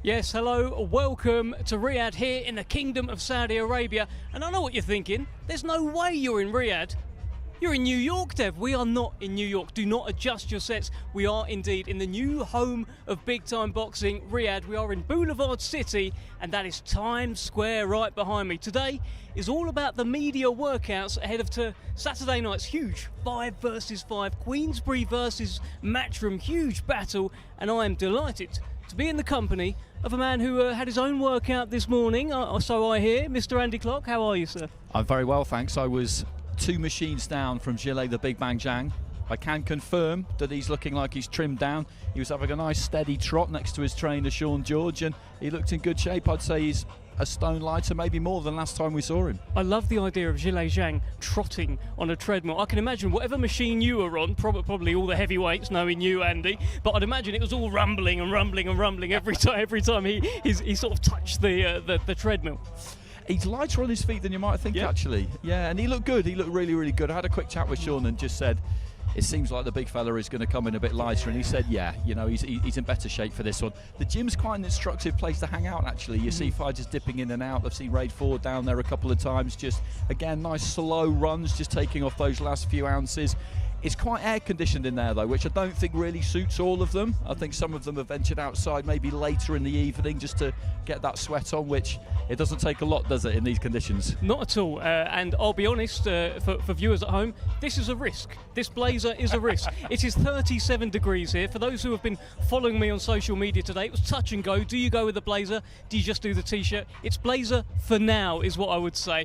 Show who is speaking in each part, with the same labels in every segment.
Speaker 1: Yes, hello, welcome to Riyadh here in the Kingdom of Saudi Arabia. And I know what you're thinking, there's no way you're in Riyadh. You're in New York, Dev. We are not in New York. Do not adjust your sets. We are indeed in the new home of big-time boxing, Riyadh. We are in Boulevard City, and that is Times Square right behind me. Today is all about the media workouts ahead of Saturday night's huge 5 versus 5 Queensberry versus Matchroom huge battle, and I am delighted to be in the company of a man who had his own workout this morning, so I hear. Mr. Andy Clark, how are you, sir?
Speaker 2: I'm very well, thanks. I was 2 machines down from Zilei the Big Bang Zhang. I can confirm that he's looking like he's trimmed down. He was having a nice steady trot next to his trainer Sean George, and he looked in good shape. I'd say he's a stone lighter, maybe more than last time we saw him.
Speaker 1: I love the idea of Zhilei Zhang trotting on a treadmill. I can imagine whatever machine you were on, probably all the heavyweights, knowing you, Andy, but I'd imagine it was all rumbling and rumbling and rumbling every time he sort of touched the treadmill.
Speaker 2: He's lighter on his feet than you might think, actually. Yeah, and he looked good. He looked really, really good. I had a quick chat with Sean and just said, it seems like the big fella is going to come in a bit lighter, and he said, yeah, you know, he's in better shape for this one. The gym's quite an instructive place to hang out, actually. You see fighters dipping in and out. I've seen Raid Ford down there a couple of times. Just, again, nice slow runs, just taking off those last few ounces. It's quite air-conditioned in there, though, which I don't think really suits all of them. I think some of them have ventured outside maybe later in the evening just to get that sweat on, which it doesn't take a lot, does it, in these conditions?
Speaker 1: Not at all. And I'll be honest, for viewers at home, this is a risk. This blazer is a risk. It is 37 degrees here. For those who have been following me on social media today, it was touch and go. Do you go with the blazer? Do you just do the T-shirt? It's blazer for now, is what I would say.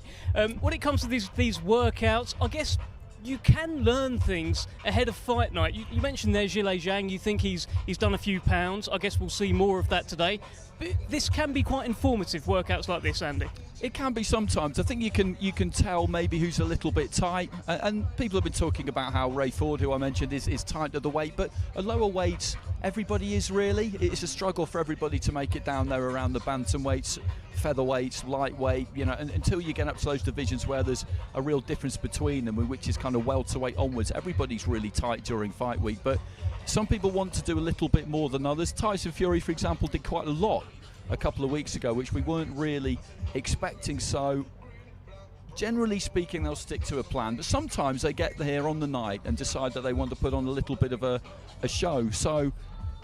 Speaker 1: When it comes to these workouts, I guess you can learn things ahead of fight night. You mentioned there Zhilei Zhang. You think he's done a few pounds. I guess we'll see more of that today. But this can be quite informative, workouts like this, Andy.
Speaker 2: It can be sometimes. I think you can tell maybe who's a little bit tight. And people have been talking about how Ray Ford, who I mentioned, is tight at the weight. But at lower weights, everybody is really. It's a struggle for everybody to make it down there around the bantamweights, featherweights, lightweight, you know, until you get up to those divisions where there's a real difference between them, which is kind of welterweight onwards. Everybody's really tight during fight week, but some people want to do a little bit more than others. Tyson Fury, for example, did quite a lot a couple of weeks ago, which we weren't really expecting. So generally speaking, they'll stick to a plan, but sometimes they get here on the night and decide that they want to put on a little bit of a show. So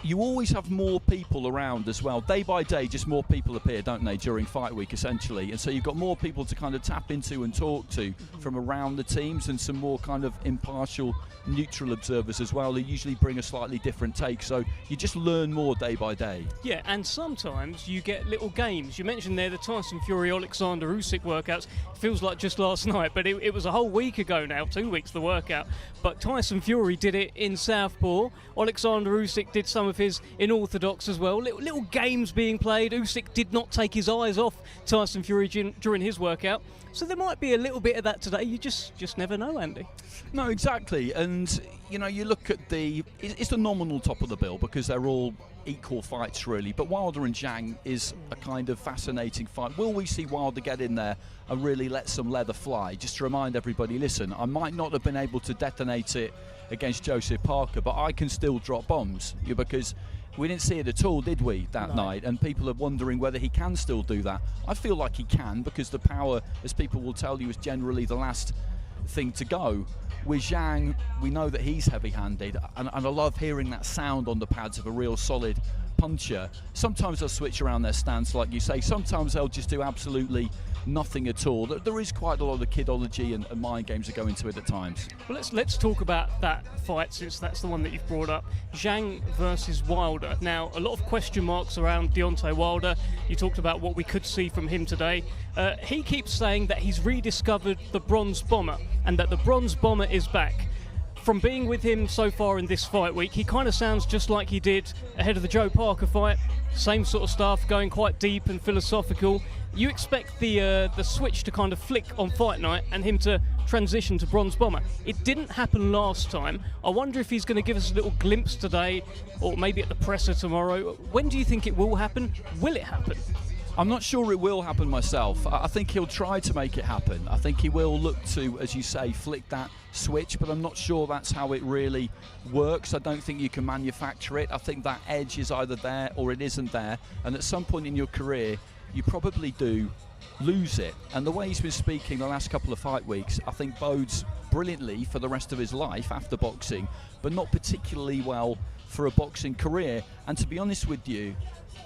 Speaker 2: you always have more people around as well. Day by day, just more people appear, don't they, during fight week, essentially. And so you've got more people to kind of tap into and talk to from around the teams, and some more kind of impartial, neutral observers as well, who usually bring a slightly different take. So you just learn more day by day. Yeah,
Speaker 1: and sometimes you get little games. You mentioned there the Tyson Fury, Alexander Usyk workouts. Feels like just last night, but it was a whole week ago now, 2 weeks the workout. But Tyson Fury did it in Southpaw. Alexander Usyk did some of his in Orthodox as well. Little games being played. Usyk did not take his eyes off Tyson Fury during his workout. So there might be a little bit of that today. You just never know, Andy.
Speaker 2: No, exactly. And, you know, you look at it's the nominal top of the bill because they're all equal fights, really. But Wilder and Zhang is a kind of fascinating fight. Will we see Wilder get in there and really let some leather fly? Just to remind everybody, listen, I might not have been able to detonate it against Joseph Parker, but I can still drop bombs, because we didn't see it at all, did we, that night? And people are wondering whether he can still do that. I feel like he can, because the power, as people will tell you, is generally the last thing to go. With Zhang, we know that he's heavy-handed, and I love hearing that sound on the pads of a real solid puncher. Sometimes they'll switch around their stance, like you say. Sometimes they'll just do absolutely nothing at all. There is quite a lot of kidology and mind games that go into it at times.
Speaker 1: Well, let's talk about that fight, since that's the one that you've brought up. Zhang versus Wilder. Now, a lot of question marks around Deontay Wilder. You talked about what we could see from him today. He keeps saying that he's rediscovered the Bronze Bomber and that the Bronze Bomber is back. From being with him so far in this fight week, he kind of sounds just like he did ahead of the Joe Parker fight. Same sort of stuff, going quite deep and philosophical. You expect the switch to kind of flick on fight night and him to transition to Bronze Bomber. It didn't happen last time. I wonder if he's going to give us a little glimpse today, or maybe at the presser tomorrow. When do you think it will happen? Will it happen?
Speaker 2: I'm not sure it will happen myself. I think he'll try to make it happen. I think he will look to, as you say, flick that switch, but I'm not sure that's how it really works. I don't think you can manufacture it. I think that edge is either there or it isn't there, and at some point in your career you probably do lose it. And the way he's been speaking the last couple of fight weeks, I think bodes brilliantly for the rest of his life after boxing, but not particularly well for a boxing career. And to be honest with you,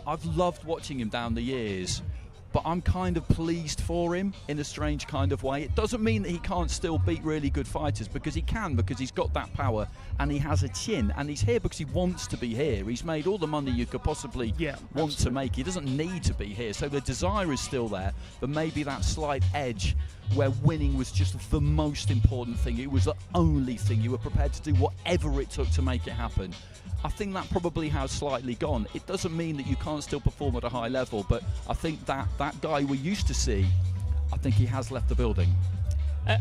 Speaker 2: I've loved watching him down the years, but I'm kind of pleased for him in a strange kind of way. It doesn't mean that he can't still beat really good fighters, because he can, because he's got that power and he has a chin, and he's here because he wants to be here. He's made all the money you could possibly want to make. He doesn't need to be here, so the desire is still there, but maybe that slight edge where winning was just the most important thing. It was the only thing. You were prepared to do whatever it took to make it happen. I think that probably has slightly gone. It doesn't mean that you can't still perform at a high level, but I think that guy we used to see, I think he has left the building.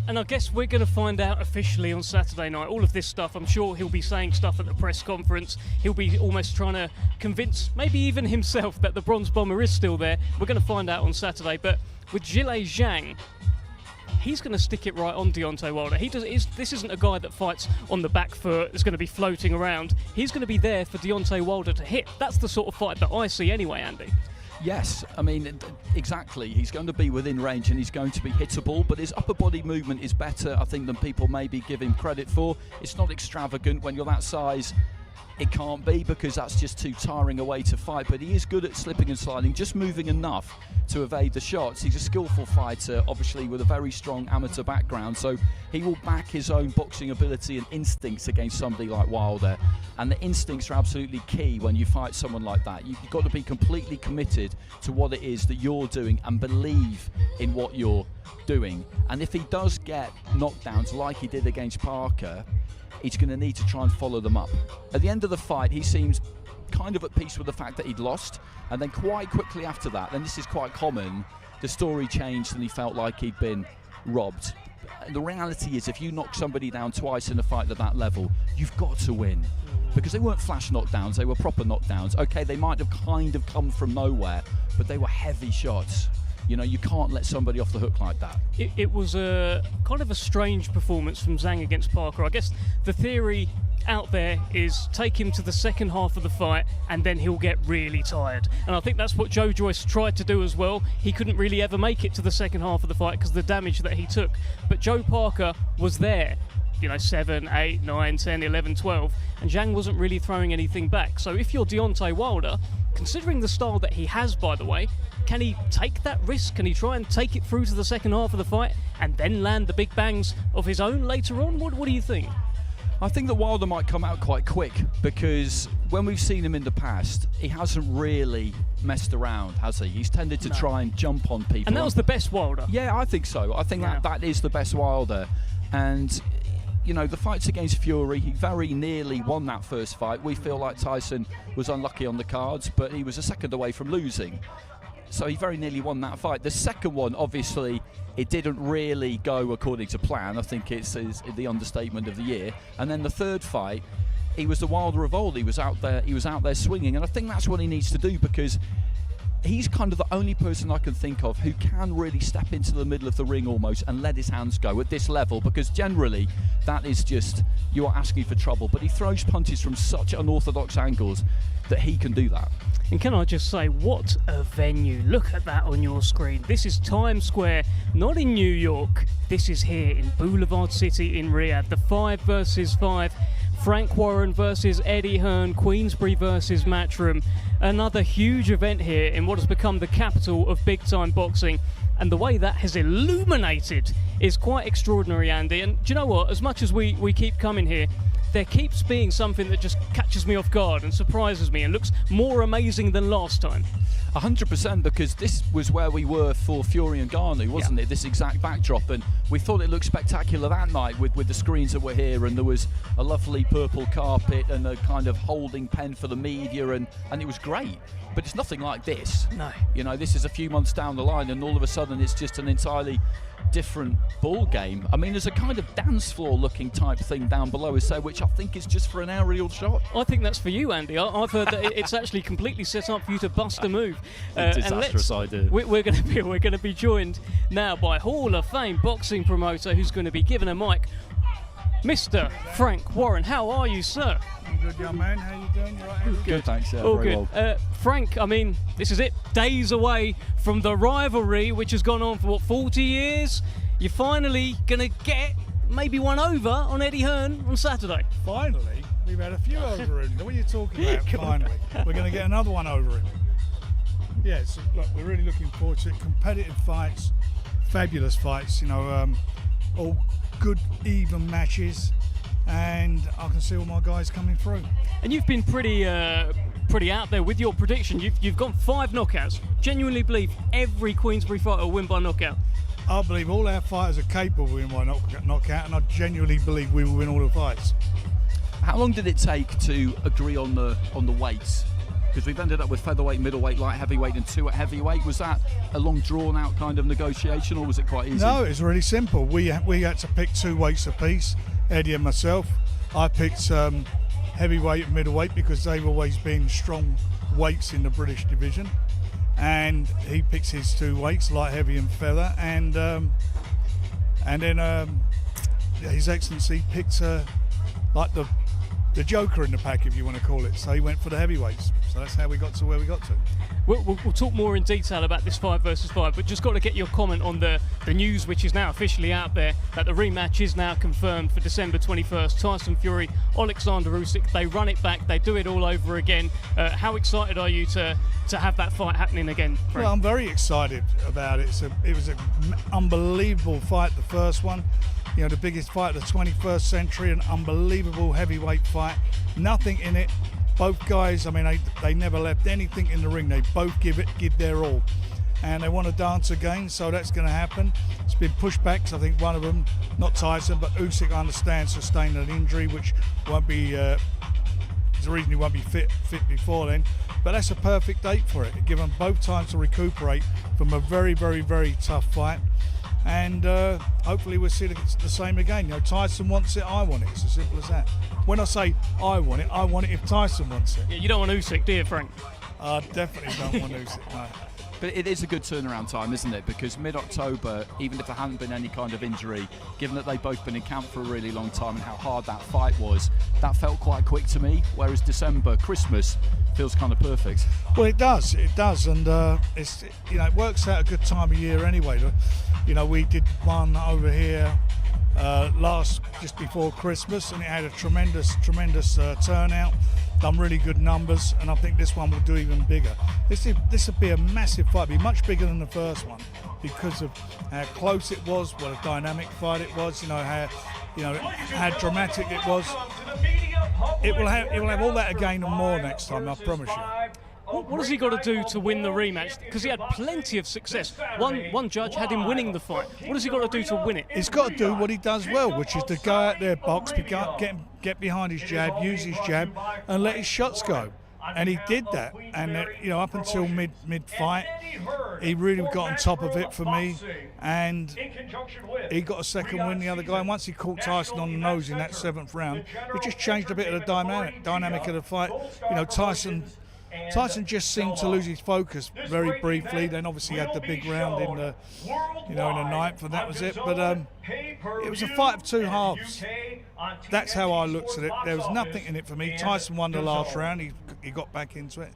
Speaker 1: And I guess we're going to find out officially on Saturday night. All of this stuff, I'm sure he'll be saying stuff at the press conference. He'll be almost trying to convince maybe even himself that the Bronze Bomber is still there. We're going to find out on Saturday. But with Zhilei Zhang, he's going to stick it right on Deontay Wilder. This isn't a guy that fights on the back foot, that's going to be floating around. He's going to be there for Deontay Wilder to hit. That's the sort of fight that I see anyway, Andy.
Speaker 2: Yes, I mean, exactly. He's going to be within range and he's going to be hittable, but his upper body movement is better, I think, than people maybe give him credit for. It's not extravagant. When you're that size, it can't be, because that's just too tiring a way to fight, but he is good at slipping and sliding, just moving enough to evade the shots. He's a skillful fighter, obviously with a very strong amateur background, so he will back his own boxing ability and instincts against somebody like Wilder, and the instincts are absolutely key when you fight someone like that. You've got to be completely committed to what it is that you're doing and believe in what you're doing, and if he does get knockdowns like he did against Parker, he's going to need to try and follow them up. At the end of the fight, he seems kind of at peace with the fact that he'd lost, and then quite quickly after that, and this is quite common, the story changed and he felt like he'd been robbed. The reality is, if you knock somebody down twice in a fight at that level, you've got to win, because they weren't flash knockdowns, they were proper knockdowns. Okay, they might have kind of come from nowhere, but they were heavy shots. You know, you can't let somebody off the hook like that.
Speaker 1: It was a kind of a strange performance from Zhang against Parker. I guess the theory out there is take him to the second half of the fight and then he'll get really tired. And I think that's what Joe Joyce tried to do as well. He couldn't really ever make it to the second half of the fight because of the damage that he took. But Joe Parker was there, 7, 8, 9, 10, 11, 12, and Zhang wasn't really throwing anything back. So if you're Deontay Wilder, considering the style that he has, by the way, can he take that risk? Can he try and take it through to the second half of the fight and then land the big bangs of his own later on? What do you think?
Speaker 2: I think that Wilder might come out quite quick, because when we've seen him in the past, he hasn't really messed around, has he? He's tended to try and jump on people.
Speaker 1: And that was the best Wilder.
Speaker 2: Yeah, I think so. I think that is the best Wilder. And the fights against Fury, he very nearly won that first fight. We feel like Tyson was unlucky on the cards, but he was a second away from losing. So he very nearly won that fight. The second one, obviously, it didn't really go according to plan. I think it's the understatement of the year. And then the third fight, he was the Wilder of old. He was out there swinging. And I think that's what he needs to do, because he's kind of the only person I can think of who can really step into the middle of the ring almost and let his hands go at this level, because generally that is just, you are asking for trouble. But he throws punches from such unorthodox angles that he can do that.
Speaker 1: And can I just say, what a venue. Look at that on your screen. This is Times Square, not in New York. This is here in Boulevard City in Riyadh. The 5 versus 5. Frank Warren versus Eddie Hearn, Queensberry versus Matchroom. Another huge event here in what has become the capital of big-time boxing. And the way that has illuminated is quite extraordinary, Andy. And do you know what? As much as we keep coming here, there keeps being something that just catches me off guard and surprises me and looks more amazing than last time.
Speaker 2: 100%, because this was where we were for Fury and Ngannou, wasn't it? This exact backdrop, and we thought it looked spectacular that night with the screens that were here, and there was a lovely purple carpet and a kind of holding pen for the media, and it was great. But it's nothing like this.
Speaker 1: No.
Speaker 2: This is a few months down the line, and all of a sudden it's just an entirely different ball game. I mean, there's a kind of dance floor looking type thing down below us, which I think it's just for an aerial shot.
Speaker 1: I think that's for you, Andy. I've heard that it's actually completely set up for you to bust a move.
Speaker 3: Disastrous idea.
Speaker 1: We're going to be joined now by Hall of Fame boxing promoter who's going to be given a mic, Mr. Frank Warren. How are you, sir?
Speaker 4: I'm good, young man. How you doing? You right,
Speaker 2: Good, thanks. Yeah,
Speaker 1: all
Speaker 2: very
Speaker 1: good.
Speaker 2: well.
Speaker 1: Frank, I mean, this is it. Days away from the rivalry, which has gone on for, what, 40 years? You're finally going to get maybe one over on Eddie Hearn on Saturday.
Speaker 4: Finally? We've had a few over him. What are you talking about, finally? We're going to get another one over him. Yes, look, we're really looking forward to it. Competitive fights, fabulous fights, you know, all good, even matches. And I can see all my guys coming through.
Speaker 1: And you've been pretty out there with your prediction. You've gone 5 knockouts. Genuinely believe every Queensberry fighter will win by knockout.
Speaker 4: I believe all our fighters are capable of winning by knockout, and I genuinely believe we will win all the fights.
Speaker 2: How long did it take to agree on the weights? Because we've ended up with featherweight, middleweight, light heavyweight, and 2 at heavyweight. Was that a long, drawn-out kind of negotiation, or was it quite easy?
Speaker 4: No, it's really simple. We had to pick 2 weights apiece, Eddie and myself. I picked heavyweight and middleweight because they've always been strong weights in the British division, and he picks his 2 weights, light, heavy, and feather, and then His Excellency picked like the Joker in the pack, if you want to call it. So he went for the heavyweights. So that's how we got to where we got to.
Speaker 1: We'll talk more in detail about this 5 versus 5, but just got to get your comment on the news, which is now officially out there, that the rematch is now confirmed for December 21st. Tyson Fury, Alexander Usyk, they run it back, they do it all over again. How excited are you to have that fight happening again, Frank?
Speaker 4: Well, I'm very excited about it. It was an unbelievable fight, the first one. You know, the biggest fight of the 21st century, an unbelievable heavyweight fight. Nothing in it. Both guys, I mean, they never left anything in the ring. They both give their all. And they want to dance again, so that's going to happen. It's been pushed back because I think one of them, not Tyson, but Usyk, I understand, sustained an injury, which won't be, there's a reason he won't be fit before then. But that's a perfect date for it. Give them both time to recuperate from a very, very, very tough fight. And hopefully we'll see the same again. You know, Tyson wants it, I want it. It's as simple as that. When I say I want it if Tyson wants it.
Speaker 1: Yeah, you don't want Usyk, do you, Frank?
Speaker 4: I definitely don't want Usyk, no.
Speaker 2: But it is a good turnaround time, isn't it? Because mid-October, even if there hadn't been any kind of injury, given that they've both been in camp for a really long time and how hard that fight was, that felt quite quick to me. Whereas December, Christmas, feels kind of perfect.
Speaker 4: Well, it does, and it's, you know, it works out a good time of year anyway. You know, we did one over here just before Christmas, and it had a tremendous turnout. Done really good numbers, and I think this one will do even bigger. This will be a massive fight, be much bigger than the first one because of how close it was, what a dynamic fight it was. You know how dramatic it was. It will have all that again and more next time, I promise you.
Speaker 1: What has he got to do to win the rematch? Because he had plenty of success. One judge had him winning the fight. What has he got to do to win it?
Speaker 4: He's got to do what he does well, which is to go out there, box, get behind his jab, use his jab, and let his shots go. And he did that. And you know, up until mid-fight, he really got on top of it for me. And he got a second win, the other guy. And once he caught Tyson on the nose in that 7th round, it just changed a bit of the dynamic of the fight. You know, Tyson just seemed to lose his focus very briefly. Then obviously he had the big round in the 9th, and that was it. But it was a fight of 2 halves. That's how I looked at it. There was nothing in it for me. Tyson won the last round. He got back into it,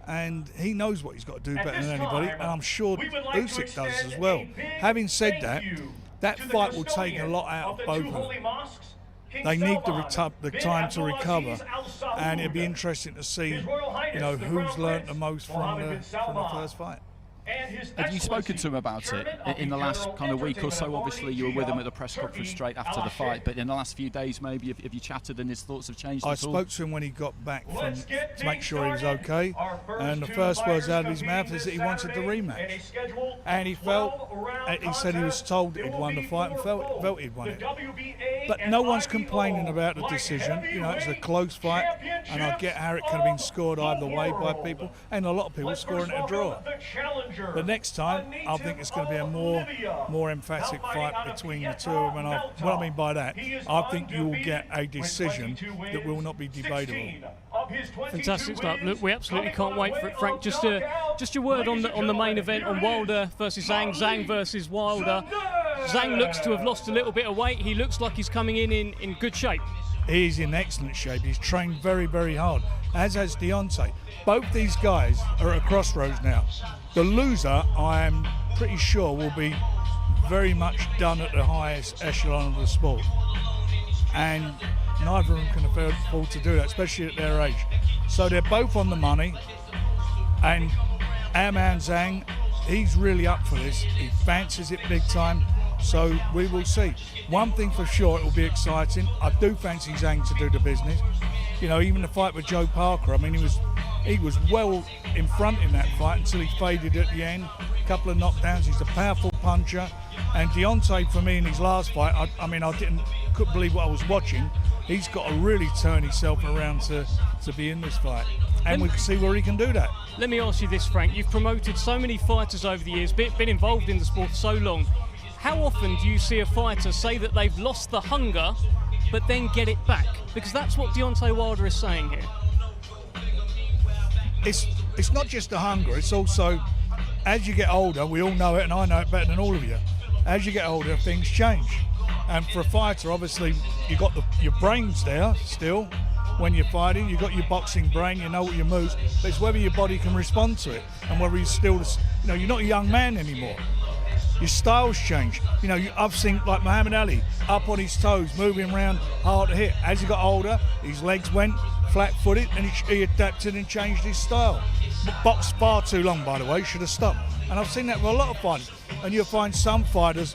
Speaker 4: and he knows what he's got to do better than anybody. And I'm sure Usyk does as well. Having said that, that fight will take a lot out of both of them. They need the time to recover, and it'll be interesting to see, you know, who's learnt the most from the first fight.
Speaker 2: Have you spoken to him about it in the last kind of week or so? Obviously, you were with him at the press conference straight after the fight, but in the last few days, maybe have you chatted and his thoughts have changed?
Speaker 4: I spoke to him when he got back to make sure he was okay, and the first words out of his mouth is that he wanted the rematch, and he said he was told that he'd won the fight and felt he'd won it. But no one's complaining about the decision. You know, it's a close fight, and I get how it could have been scored either way by people, and a lot of people scoring it a draw. But next time, I think it's going to be a more emphatic fight between the two of them. And what I mean by that, I think you will get a decision that will not be debatable.
Speaker 1: Fantastic stuff. Look, we absolutely can't wait for it, Frank. Just your word on the main event, on Wilder versus Zhang, Zhang versus Wilder. Zhang looks to have lost a little bit of weight. He looks like he's coming in good shape.
Speaker 4: He's in excellent shape. He's trained very, very hard, as has Deontay. Both these guys are at a crossroads now. The loser, I am pretty sure, will be very much done at the highest echelon of the sport. And neither of them can afford to do that, especially at their age. So they're both on the money. And our man Zhang, he's really up for this. He fancies it big time. So we will see. One thing for sure, it will be exciting. I do fancy Zhang to do the business. You know, even the fight with Joe Parker, I mean, he was well in front in that fight until he faded at the end. A couple of knockdowns. He's a powerful puncher. And Deontay, for me, in his last fight, I couldn't believe what I was watching. He's got to really turn himself around to be in this fight. And we can see where he can do that.
Speaker 1: Let me ask you this, Frank. You've promoted so many fighters over the years, been involved in the sport for so long. How often do you see a fighter say that they've lost the hunger, but then get it back? Because that's what Deontay Wilder is saying here.
Speaker 4: It's not just the hunger, it's also, as you get older, we all know it, and I know it better than all of you, as you get older, things change. And for a fighter, obviously, you've got your brains there still. When you're fighting, you've got your boxing brain, you know what your moves, but it's whether your body can respond to it, and whether you're still, you're not a young man anymore. Your styles change. You know, I've seen like Muhammad Ali up on his toes, moving around, hard to hit. As he got older, his legs went flat-footed, and he adapted and changed his style. Boxed far too long, by the way, should have stopped. And I've seen that with a lot of fighters. And you'll find some fighters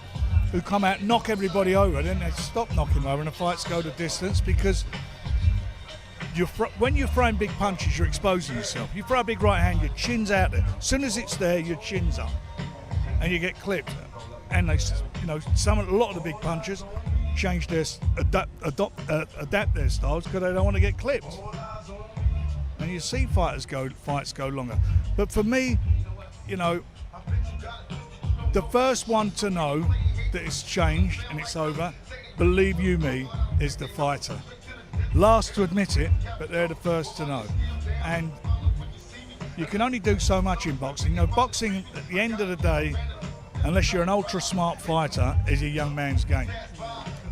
Speaker 4: who come out, knock everybody over, then they stop knocking them over, and the fights go the distance because when you're throwing big punches, you're exposing yourself. You throw a big right hand, your chin's out there. As soon as it's there, your chin's up. And you get clipped, and they, a lot of the big punchers change their adapt their styles because they don't want to get clipped. And you see fights go longer. But for me, the first one to know that it's changed and it's over, believe you me, is the fighter. Last to admit it, but they're the first to know. And you can only do so much in boxing. Boxing, at the end of the day, unless you're an ultra-smart fighter, is a young man's game.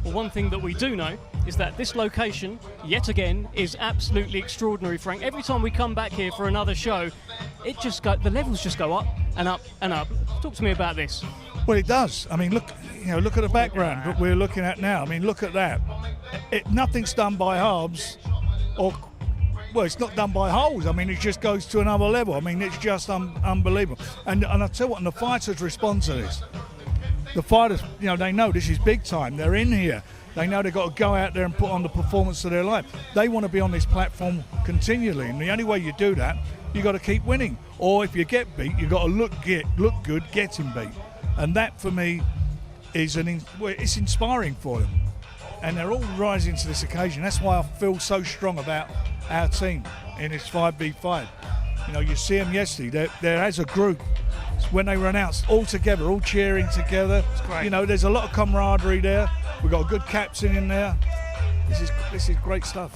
Speaker 1: Well, one thing that we do know is that this location, yet again, is absolutely extraordinary, Frank. Every time we come back here for another show, the levels just go up and up and up. Talk to me about this.
Speaker 4: Well, it does. I mean, look at the background that we're looking at now. I mean, look at that. Nothing's done by halves well, it's not done by holes. I mean, it just goes to another level. I mean, it's just unbelievable. And I tell you what, and the fighters respond to this. The fighters, they know this is big time. They're in here. They know they've got to go out there and put on the performance of their life. They want to be on this platform continually. And the only way you do that, you've got to keep winning. Or if you get beat, you've got to look good getting beat. And that, for me, is it's inspiring for them. And they're all rising to this occasion. That's why I feel so strong about our team in this 5v5. You see them yesterday. They're as a group. When they were announced, all together, all cheering together.
Speaker 1: It's great.
Speaker 4: There's a lot of camaraderie there. We've got a good captain in there. This is great stuff.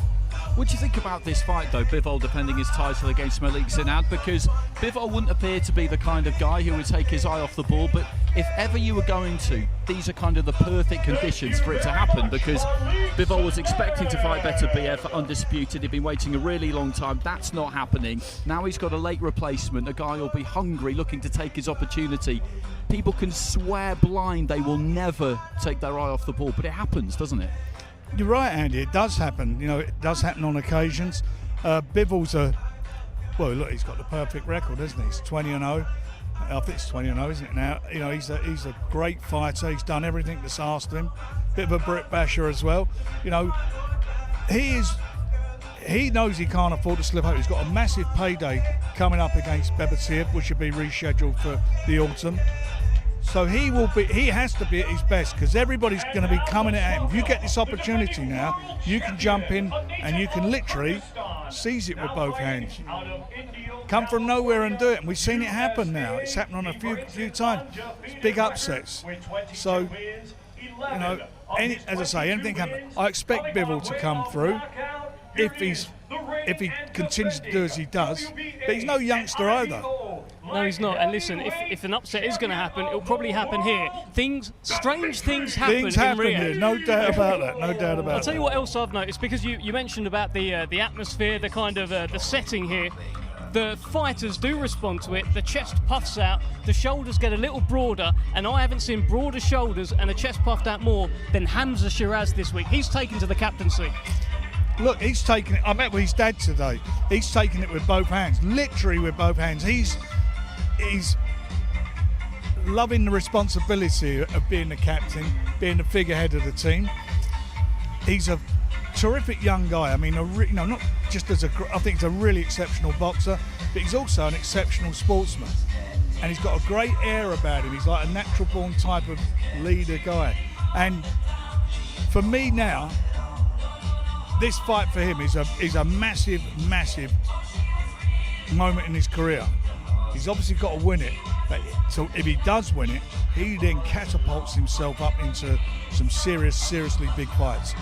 Speaker 2: What do you think about this fight, though, Bivol defending his title against Malik Zinad? Because Bivol wouldn't appear to be the kind of guy who would take his eye off the ball, but if ever you were going to, these are kind of the perfect conditions for it to happen, because Bivol was expecting to fight Better BF undisputed. He'd been waiting a really long time. That's not happening. Now he's got a late replacement, a guy who'll be hungry, looking to take his opportunity. People can swear blind they will never take their eye off the ball, but it happens, doesn't it?
Speaker 4: You're right, Andy. It does happen. It does happen on occasions. Bivol's he's got the perfect record, hasn't he? He's 20-0. I think it's 20-0, isn't it now? He's a great fighter. He's done everything that's asked of him. Bit of a Brit basher as well. He knows he can't afford to slip up. He's got a massive payday coming up against Bebersiev, which should be rescheduled for the autumn. So he has to be at his best because everybody's going to be coming at him. If you get this opportunity now, you can jump in and you can literally seize it with both hands. Come from nowhere and do it. And we've seen it happen now. It's happened on a few times. It's big upsets. So, you know, as I say, anything can happen. I expect Bivol to come through if he continues to do as he does. But he's no youngster either.
Speaker 1: No, he's not. And listen, if an upset is going to happen, it'll probably happen here. Strange things happen in Riyadh.
Speaker 4: Here, no doubt about that. No doubt about that.
Speaker 1: I'll tell you what else I've noticed, because you mentioned about the atmosphere, the kind of the setting here. The fighters do respond to it. The chest puffs out, the shoulders get a little broader, and I haven't seen broader shoulders and a chest puffed out more than Hamza Shiraz this week. He's taken to the captaincy.
Speaker 4: Look, he's taking it. I met with his dad today. He's taking it with both hands, literally with both hands. He's loving the responsibility of being the captain, being the figurehead of the team. He's a terrific young guy. I mean, not just I think he's a really exceptional boxer, but he's also an exceptional sportsman. And he's got a great air about him. He's like a natural-born type of leader guy. And for me now, this fight for him is a massive, massive moment in his career. He's obviously got to win it, but so if he does win it, he then catapults himself up into some seriously big fights.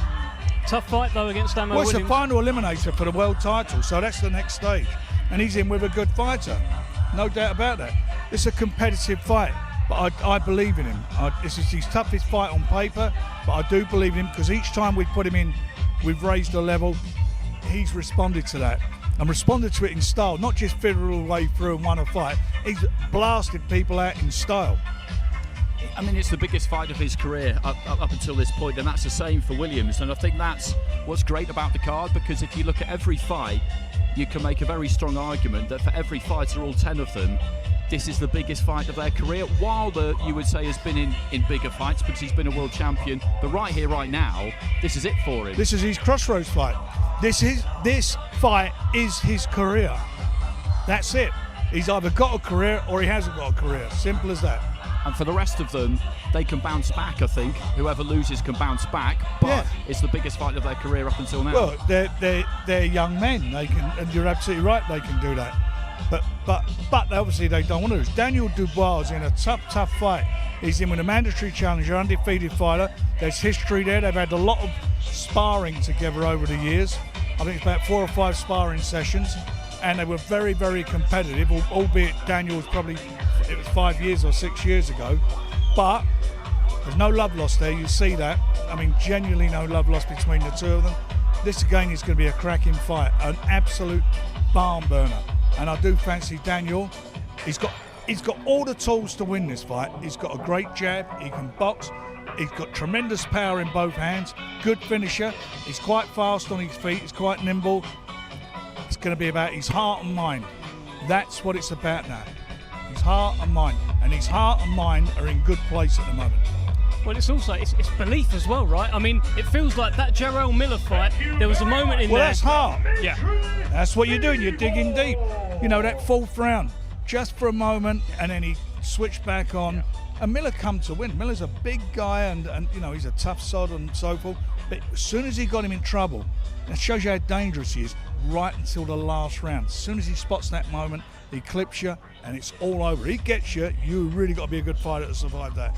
Speaker 1: Tough fight though against Damo Williams.
Speaker 4: It's a final eliminator for the world title, so that's the next stage. And he's in with a good fighter, no doubt about that. It's a competitive fight, but I believe in him. This is his toughest fight on paper, but I do believe in him because each time we put him in, we've raised the level. He's responded to that. And responded to it in style, not just fiddled all the way through and won a fight. He's blasted people out in style.
Speaker 2: I mean, it's the biggest fight of his career up until this point, and that's the same for Williams. And I think that's what's great about the card, because if you look at every fight, you can make a very strong argument that for every fighter, all 10 of them, this is the biggest fight of their career. Wilder, you would say, has been in bigger fights because he's been a world champion. But right here, right now, this is it for him.
Speaker 4: This is his crossroads fight. This fight is his career. That's it. He's either got a career or he hasn't got a career. Simple as that.
Speaker 2: And for the rest of them, they can bounce back, I think. Whoever loses can bounce back. But it's the biggest fight of their career up until now.
Speaker 4: Well, they're young men. They can, and you're absolutely right, they can do that. But obviously they don't want to lose. Daniel Dubois is in a tough fight. He's in with a mandatory challenger, undefeated fighter. There's history there. They've had a lot of sparring together over the years. I think it's about 4 or 5 sparring sessions, and they were very, very competitive, albeit Daniel was it was 5 years or 6 years ago. But there's no love lost there, you see that. I mean, genuinely no love lost between the two of them. This again is going to be a cracking fight, an absolute barn burner. And I do fancy Daniel. He's got all the tools to win this fight. He's got a great jab, he can box, he's got tremendous power in both hands, good finisher, he's quite fast on his feet, he's quite nimble. It's going to be about his heart and mind. That's what it's about now. His heart and mind. And his heart and mind are in good place at the moment.
Speaker 1: Well, it's also it's belief as well, right? I mean, it feels like that Jarrell Miller fight, there was a moment in there.
Speaker 4: Well, that's heart.
Speaker 1: Yeah.
Speaker 4: That's what you're doing. You're digging deep. You know, that 4th round, just for a moment, and then he switched back on. And Miller come to win. Miller's a big guy, and you know, he's a tough sod and so forth. But as soon as he got him in trouble, that shows you how dangerous he is, right until the last round. As soon as he spots that moment, he clips you, and it's all over. He gets you, you really got to be a good fighter to survive that.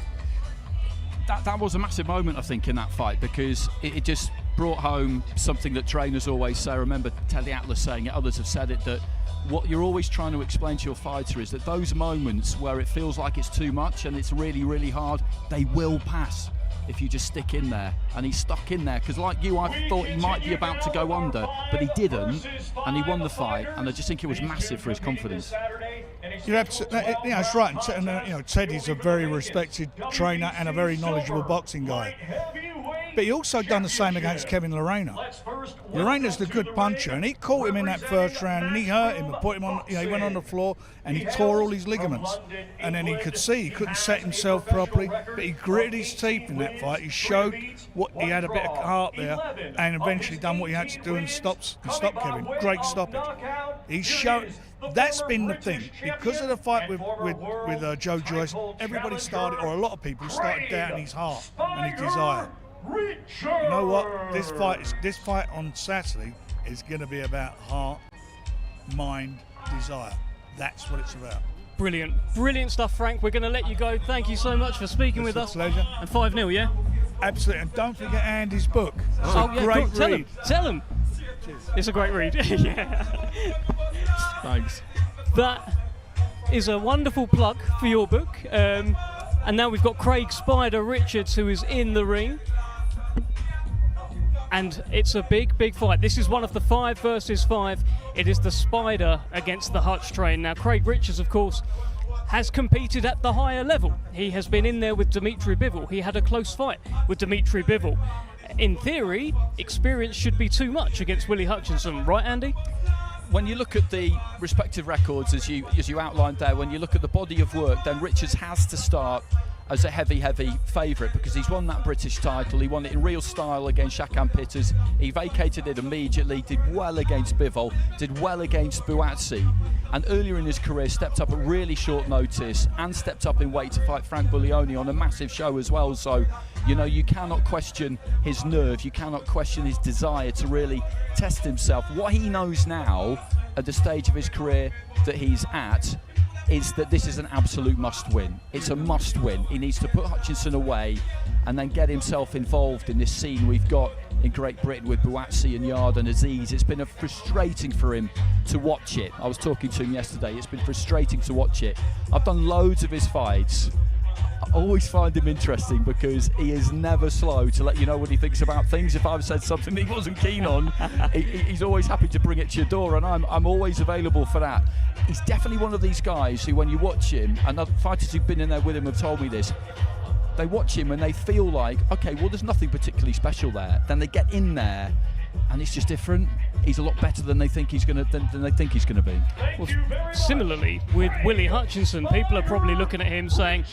Speaker 2: That was a massive moment, I think, in that fight, because it just brought home something that trainers always say. I remember Telly Atlas saying it, others have said it, that what you're always trying to explain to your fighter is that those moments where it feels like it's too much and it's really, really hard, they will pass if you just stick in there. And he's stuck in there, because like you, I thought he might be about to go under, but he didn't, and he won the fight, and I just think it was massive for his confidence.
Speaker 4: That's right. And you know, Teddy's a very respected trainer and a very knowledgeable boxing guy. But he also done the same against Kevin Lerena. Urena's the good puncher, and he caught him in that first round, and he hurt him and put him on. He went on the floor and he tore all his ligaments. And then he could see he couldn't set himself properly, but he gritted his teeth in that fight. He showed what he had a bit of heart there, and eventually done what he had to do and stop Kevin. Great stoppage. He showed. That's been the thing. Because of the fight with Joe Joyce, everybody started, or a lot of people started doubting his heart and his desire. You know what? This fight on Saturday is going to be about heart, mind, desire. That's what it's about.
Speaker 1: Brilliant. Brilliant stuff, Frank. We're going to let you go. Thank you so much for speaking with us.
Speaker 4: Pleasure.
Speaker 1: And 5-0, yeah?
Speaker 4: Absolutely. And don't forget Andy's book. It's
Speaker 1: a
Speaker 4: great read.
Speaker 1: Tell him.
Speaker 4: Cheers.
Speaker 1: It's a great read. Yeah.
Speaker 2: Thanks.
Speaker 1: That is a wonderful plug for your book. And now we've got Craig Spider Richards, who is in the ring. And it's a big, big fight. This is one of the 5 versus 5. It is the Spider against the Hutch train. Now, Craig Richards, of course, has competed at the higher level. He has been in there with Dimitri Bivol. He had a close fight with Dimitri Bivol. In theory, experience should be too much against Willie Hutchinson, right, Andy?
Speaker 2: When you look at the respective records, as you outlined there, when you look at the body of work, then Richards has to start as a heavy favourite because he's won that British title. He won it in real style against Shakan Pitters. He vacated it immediately, did well against Bivol, did well against Buatsi, and earlier in his career stepped up at really short notice and stepped up in weight to fight Frank Buglioni on a massive show as well. So, you know, you cannot question his nerve, you cannot question his desire to really test himself. What he knows now at the stage of his career that he's at is that this is an absolute must-win. It's a must-win. He needs to put Hutchinson away and then get himself involved in this scene we've got in Great Britain with Buatsi and Yard and Aziz. It's been frustrating for him to watch it. I was talking to him yesterday. It's been frustrating to watch it. I've done loads of his fights. I always find him interesting because he is never slow to let you know what he thinks about things. If I've said something that he wasn't keen on, he's always happy to bring it to your door, and I'm always available for that. He's definitely one of these guys who, when you watch him, and other fighters who've been in there with him have told me this, they watch him and they feel like, okay, well, there's nothing particularly special there. Then they get in there and it's just different. He's a lot better than they think he's going to be.
Speaker 1: Well, similarly with Willie Hutchinson, people are probably looking at him saying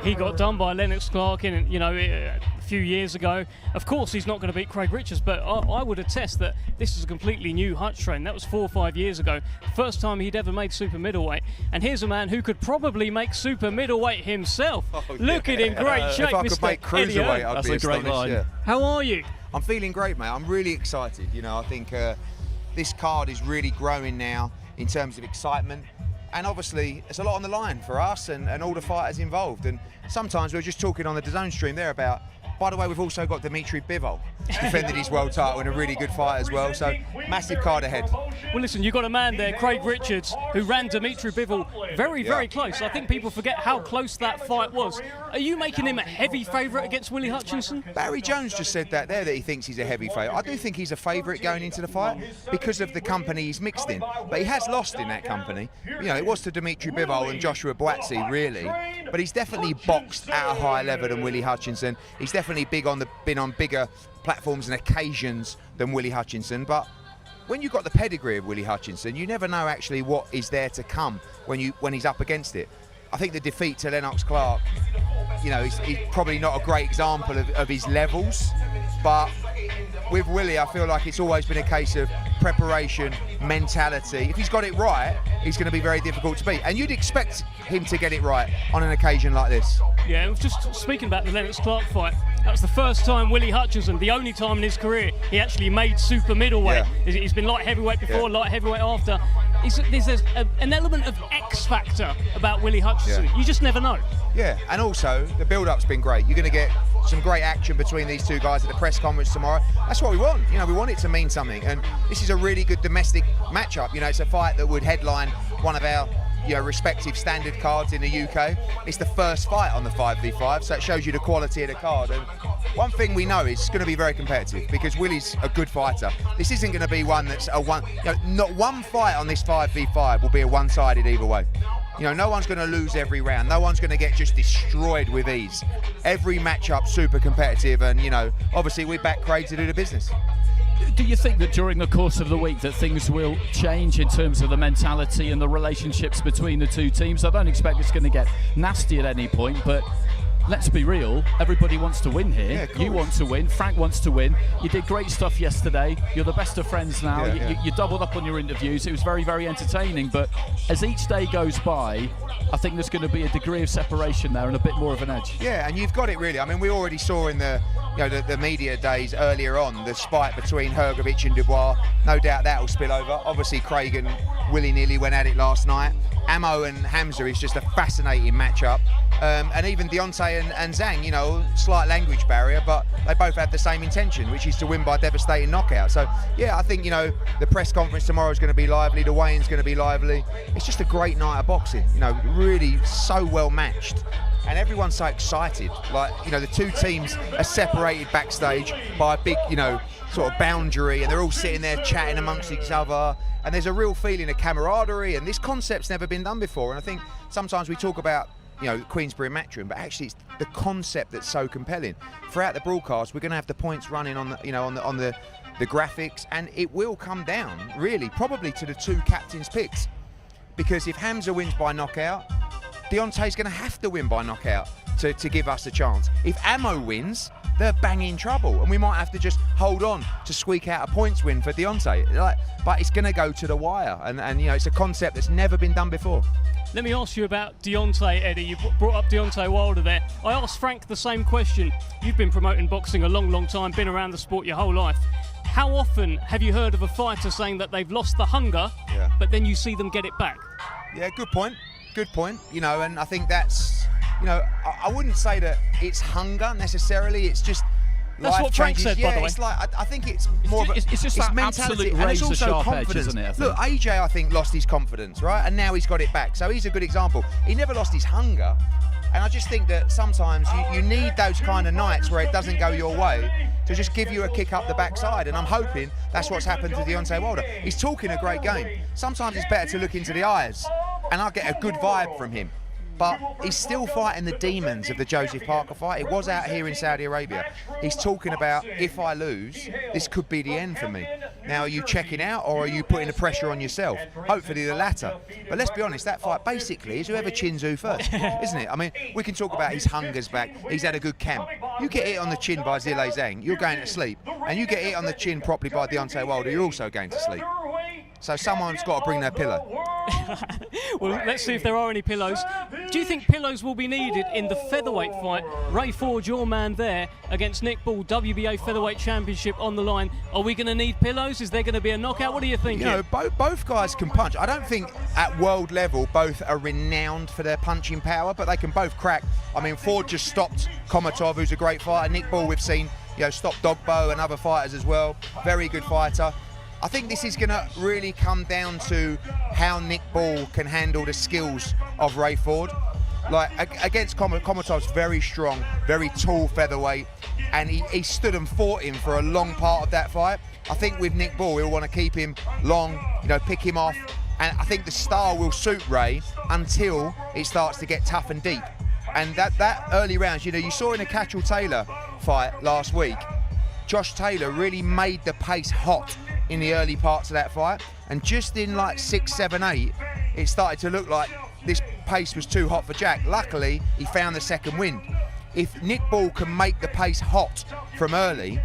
Speaker 1: he got done by Lennox Clark in, you know, a few years ago. Of course, he's not going to beat Craig Richards, but I would attest that this is a completely new Hutch train. That was 4 or 5 years ago, first time he'd ever made super middleweight. And here's a man who could probably make super middleweight himself. Looking in great shape,
Speaker 5: if I could make cruiserweight, I'd be astonished. That's a great line. Yeah.
Speaker 1: How are you?
Speaker 5: I'm feeling great, mate. I'm really excited. You know, I think this card is really growing now in terms of excitement. And obviously, it's a lot on the line for us and all the fighters involved. And sometimes we were just talking on the DAZN stream there about, by the way, we've also got Dimitri Bivol. He's defended his world title in a really good fight as well. So, massive card ahead.
Speaker 1: Well, listen, you've got a man there, Craig Richards, who ran Dimitri Bivol very close. I think people forget how close that fight was. Are you making him a heavy favourite against Willie Hutchinson?
Speaker 5: Barry Jones just said that he thinks he's a heavy favourite. I do think he's a favourite going into the fight because of the company he's mixed in. But he has lost in that company. You know, it was to Dimitri Bivol and Joshua Buatsi, really. But he's definitely boxed at a higher level than Willie Hutchinson. He's definitely been on bigger platforms and occasions than Willie Hutchinson. But when you've got the pedigree of Willie Hutchinson, you never know actually what is there to come when he's up against it. I think the defeat to Lennox Clark, you know, he's probably not a great example of his levels, but with Willie, I feel like it's always been a case of preparation, mentality. If he's got it right, he's going to be very difficult to beat. And you'd expect him to get it right on an occasion like this.
Speaker 1: Yeah, just speaking about the Lennox Clark fight, that was the first time Willie Hutchinson, the only time in his career, he actually made super middleweight. Yeah. He's been light heavyweight before, light heavyweight after. There's an element of X factor about Willie Hutchinson. Yeah. You just never know. Yeah,
Speaker 5: and also the build-up's been great. You're going to get some great action between these two guys at the press conference tomorrow. That's what we want. You know, we want it to mean something. And this is a really good domestic matchup. You know, it's a fight that would headline one of our respective standard cards in the UK. It's the first fight on the 5v5, so it shows you the quality of the card. And one thing we know is it's going to be very competitive because Willie's a good fighter. This isn't going to be one that's not one fight on this 5v5 will be a one-sided either way. You know, no one's going to lose every round. No one's going to get just destroyed with ease. Every matchup super competitive, and you know, obviously we back Craig to do the business.
Speaker 2: Do you think that during the course of the week that things will change in terms of the mentality and the relationships between the two teams? I don't expect it's going to get nasty at any point, but let's be real, everybody wants to win here. You want to win, Frank wants to win. You did great stuff yesterday. You're the best of friends now. You doubled up on your interviews. It was very, very entertaining. But as each day goes by, I think there's going to be a degree of separation there and a bit more of an edge.
Speaker 5: Yeah, and you've got it really. I mean, we already saw in the media days earlier on the spite between Hrgovic and Dubois. No doubt that will spill over. Obviously, Craig and willy-nilly went at it last night. Ammo and Hamza is just a fascinating matchup. And even Deontay and Zhang, slight language barrier, but they both have the same intention, which is to win by devastating knockout. So, yeah, I think, the press conference tomorrow is going to be lively, the weigh-in's going to be lively. It's just a great night of boxing, really so well matched. And everyone's so excited. The two teams are separated backstage by a big, sort of boundary, and they're all sitting there chatting amongst each other. And there's a real feeling of camaraderie, and this concept's never been done before. And I think sometimes we talk about, Queensberry and Matchroom, but actually it's the concept that's so compelling. Throughout the broadcast, we're going to have the points running on the graphics, and it will come down, really, probably to the two captains' picks. Because if Hamza wins by knockout, Deontay's going to have to win by knockout to give us a chance. If Ammo wins, they're banging trouble, and we might have to just hold on to squeak out a points win for Deontay. But it's going to go to the wire, and it's a concept that's never been done before.
Speaker 1: Let me ask you about Deontay, Eddie. You brought up Deontay Wilder there. I asked Frank the same question. You've been promoting boxing a long, long time, been around the sport your whole life. How often have you heard of a fighter saying that they've lost the hunger, but then you see them get it back? Yeah,
Speaker 5: good point. Good point. And I think that's, I wouldn't say that it's hunger necessarily. It's just
Speaker 1: that's what Frank said, by the way.
Speaker 5: It's I think it's more of a...
Speaker 2: It's just that
Speaker 5: mentality,
Speaker 2: absolute razor sharp edge, isn't it?
Speaker 5: Look, AJ, I think, lost his confidence, right? And now he's got it back. So he's a good example. He never lost his hunger. And I just think that sometimes you need those kind of nights where it doesn't go your way to just give you a kick up the backside. And I'm hoping that's what's happened to Deontay Wilder. He's talking a great game. Sometimes it's better to look into the eyes, and I get a good vibe from him. But he's still fighting the demons of the Joseph Parker fight. It was out here in Saudi Arabia. He's talking about, if I lose, this could be the end for me. Now, are you checking out, or are you putting the pressure on yourself? Hopefully the latter. But let's be honest, that fight basically is whoever chins who first, isn't it? I mean, we can talk about his hunger's back. He's had a good camp. You get hit on the chin by Zilei Zhang, you're going to sleep. And you get hit on the chin properly by Deontay Wilder, you're also going to sleep. So someone's got to bring their pillow.
Speaker 1: Well, let's see if there are any pillows. Do you think pillows will be needed in the featherweight fight? Ray Ford, your man there, against Nick Ball, WBA Featherweight Championship on the line. Are we going to need pillows? Is there going to be a knockout? What do you think?
Speaker 5: Both guys can punch. I don't think at world level both are renowned for their punching power, but they can both crack. I mean, Ford just stopped Komatov, who's a great fighter. Nick Ball, we've seen, stop Dubois and other fighters as well. Very good fighter. I think this is going to really come down to how Nick Ball can handle the skills of Ray Ford. Against Komatov's very strong, very tall featherweight, and he stood and fought him for a long part of that fight. I think with Nick Ball, he'll want to keep him long, pick him off, and I think the style will suit Ray until it starts to get tough and deep. And that early rounds, you saw in the Catchell-Taylor fight last week, Josh Taylor really made the pace hot in the early parts of that fight, and just in 6, 7, 8, it started to look like this pace was too hot for Jack. Luckily, he found the second wind. If Nick Ball can make the pace hot from early,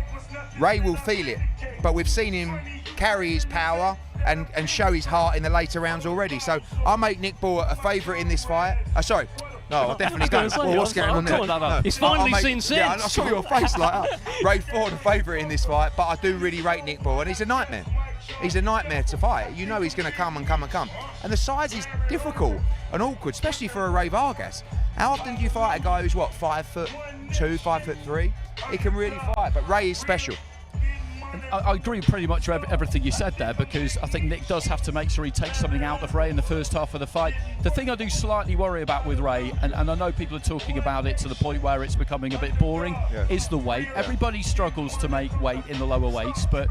Speaker 5: Ray will feel it. But we've seen him carry his power and show his heart in the later rounds already. So I'll make Nick Ball a favourite in this fight. No, I definitely don't. Well, what's going on there?
Speaker 1: No. He's finally seen sense.
Speaker 5: Yeah, I saw your face like that. Ray Ford a favourite in this fight, but I do really rate Nick Ball, and he's a nightmare. He's a nightmare to fight. He's going to come and come and come. And the size is difficult and awkward, especially for a Ray Vargas. How often do you fight a guy who's 5'2", 5'3"? He can really fight, but Ray is special.
Speaker 2: I agree pretty much with everything you said there, because I think Nick does have to make sure he takes something out of Ray in the first half of the fight. The thing I do slightly worry about with Ray, and I know people are talking about it to the point where it's becoming a bit boring, is the weight. Everybody struggles to make weight in the lower weights, but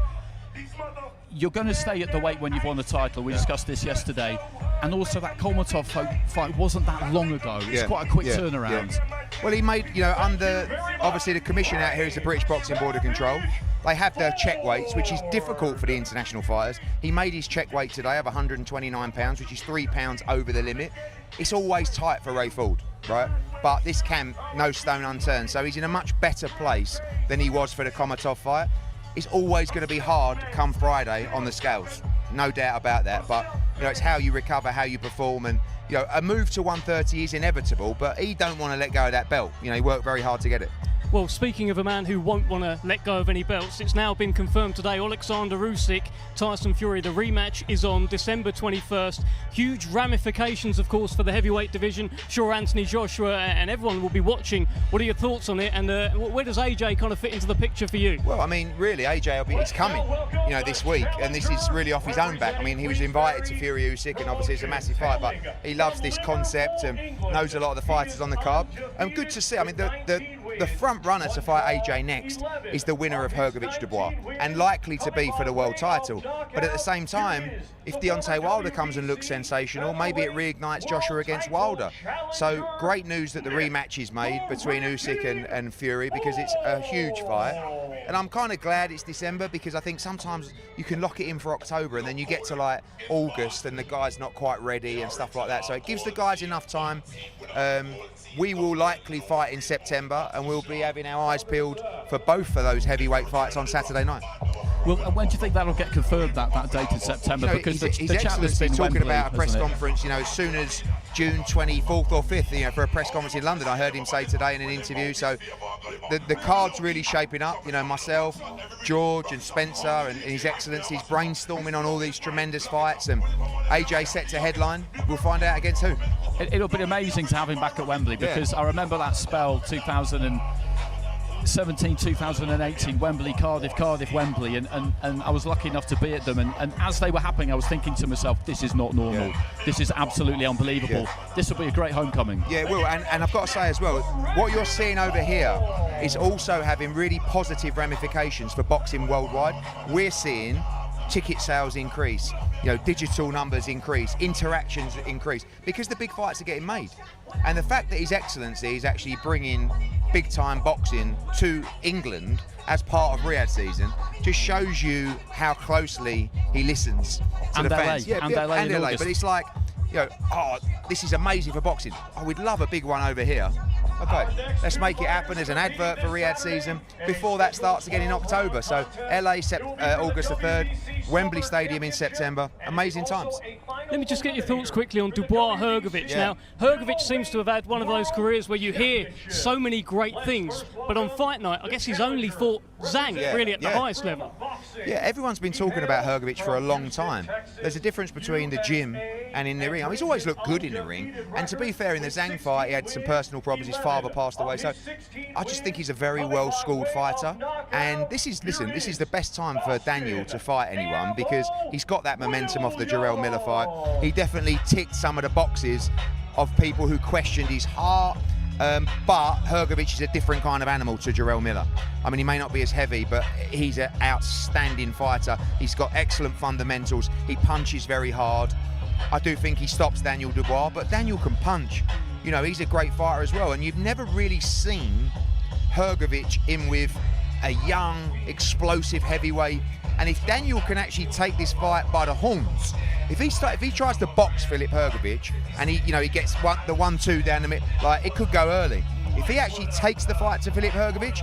Speaker 2: you're going to stay at the weight when you've won the title. We discussed this yesterday. And also that Komatov fight wasn't that long ago. It's quite a quick turnaround.
Speaker 5: Well, he made, under, obviously the commission out here is the British Boxing Board of Control. They have their check weights, which is difficult for the international fighters. He made his check weight today of 129 pounds, which is 3 pounds over the limit. It's always tight for Ray Ford, right? But this camp, no stone unturned, so he's in a much better place than he was for the Komatov fight. It's always going to be hard come Friday on the scales, no doubt about that. But it's how you recover, how you perform, and a move to 130 is inevitable. But he don't want to let go of that belt. He worked very hard to get it.
Speaker 1: Well, speaking of a man who won't want to let go of any belts, it's now been confirmed today, Alexander Usyk, Tyson Fury, the rematch is on December 21st. Huge ramifications, of course, for the heavyweight division. Sure, Anthony Joshua and everyone will be watching. What are your thoughts on it, and where does AJ kind of fit into the picture for you?
Speaker 5: Well, I mean, really, AJ he's coming, this week, and this is really off his own back. I mean, he was invited to Fury Usyk, and obviously it's a massive fight, but he loves this concept and knows a lot of the fighters on the card. And good to see. I mean, the front runner to fight AJ next is the winner of Hrgovic Dubois, and likely to be for the world title. But at the same time, if Deontay Wilder comes and looks sensational, maybe it reignites Joshua against Wilder. So great news that the rematch is made between Usyk and Fury, because it's a huge fight. And I'm kind of glad it's December, because I think sometimes you can lock it in for October and then you get to like August and the guy's not quite ready and stuff like that. So it gives the guys enough time. We will likely fight in September, and we'll be having our eyes peeled for both of those heavyweight fights on Saturday night.
Speaker 2: Well, when do you think that'll get confirmed, that date in September? Because
Speaker 5: His Excellency is talking about a press conference, as soon as June 24th or 5th, for a press conference in London. I heard him say today in an interview. So the card's really shaping up. Myself, George and Spencer and His Excellency's brainstorming on all these tremendous fights, and AJ set to headline. We'll find out against who.
Speaker 2: It'll be amazing to have him back at Wembley, because I remember that spell, 2017, 2018, Wembley, Cardiff, Wembley, and I was lucky enough to be at them, and as they were happening, I was thinking to myself, this is not normal. Yeah. This is absolutely unbelievable. Yeah. This will be a great homecoming.
Speaker 5: Yeah, it will, and I've got to say as well, what you're seeing over here is also having really positive ramifications for boxing worldwide. We're seeing ticket sales increase, digital numbers increase, interactions increase, because the big fights are getting made. And the fact that His Excellency is actually bringing big-time boxing to England as part of Riyadh season just shows you how closely he listens to the fans.
Speaker 2: And LA.
Speaker 5: But it's like, this is amazing for boxing. We'd love a big one over here. Okay, let's make it happen. There's an advert for Riyadh season before that starts again in October. So LA, August the 3rd, Wembley Stadium in September. Amazing times.
Speaker 1: Let me just get your thoughts quickly on Dubois Hrgovic. Yeah. Now, Hrgovic seems to have had one of those careers where you hear so many great things, but on fight night, I guess he's only fought Zhang really at the highest level.
Speaker 5: Yeah, everyone's been talking about Hrgovic for a long time. There's a difference between the gym and in the ring. I mean, he's always looked good in the ring, and to be fair, in the Zhang fight, he had some personal problems. His father passed away, so I just think he's a very well-schooled fighter. And this is the best time for Daniel to fight anyone, because he's got that momentum off the Jarrell Miller fight. He definitely ticked some of the boxes of people who questioned his heart. But Hrgovic is a different kind of animal to Jarrell Miller. I mean, he may not be as heavy, but he's an outstanding fighter. He's got excellent fundamentals. He punches very hard. I do think he stops Daniel Dubois, but Daniel can punch. He's a great fighter as well. And you've never really seen Hrgovic in with a young, explosive heavyweight. And if Daniel can actually take this fight by the horns, if he tries to box Filip Hrgovic and he gets the 1-2 down the middle, like, it could go early. If he actually takes the fight to Filip Hrgovic,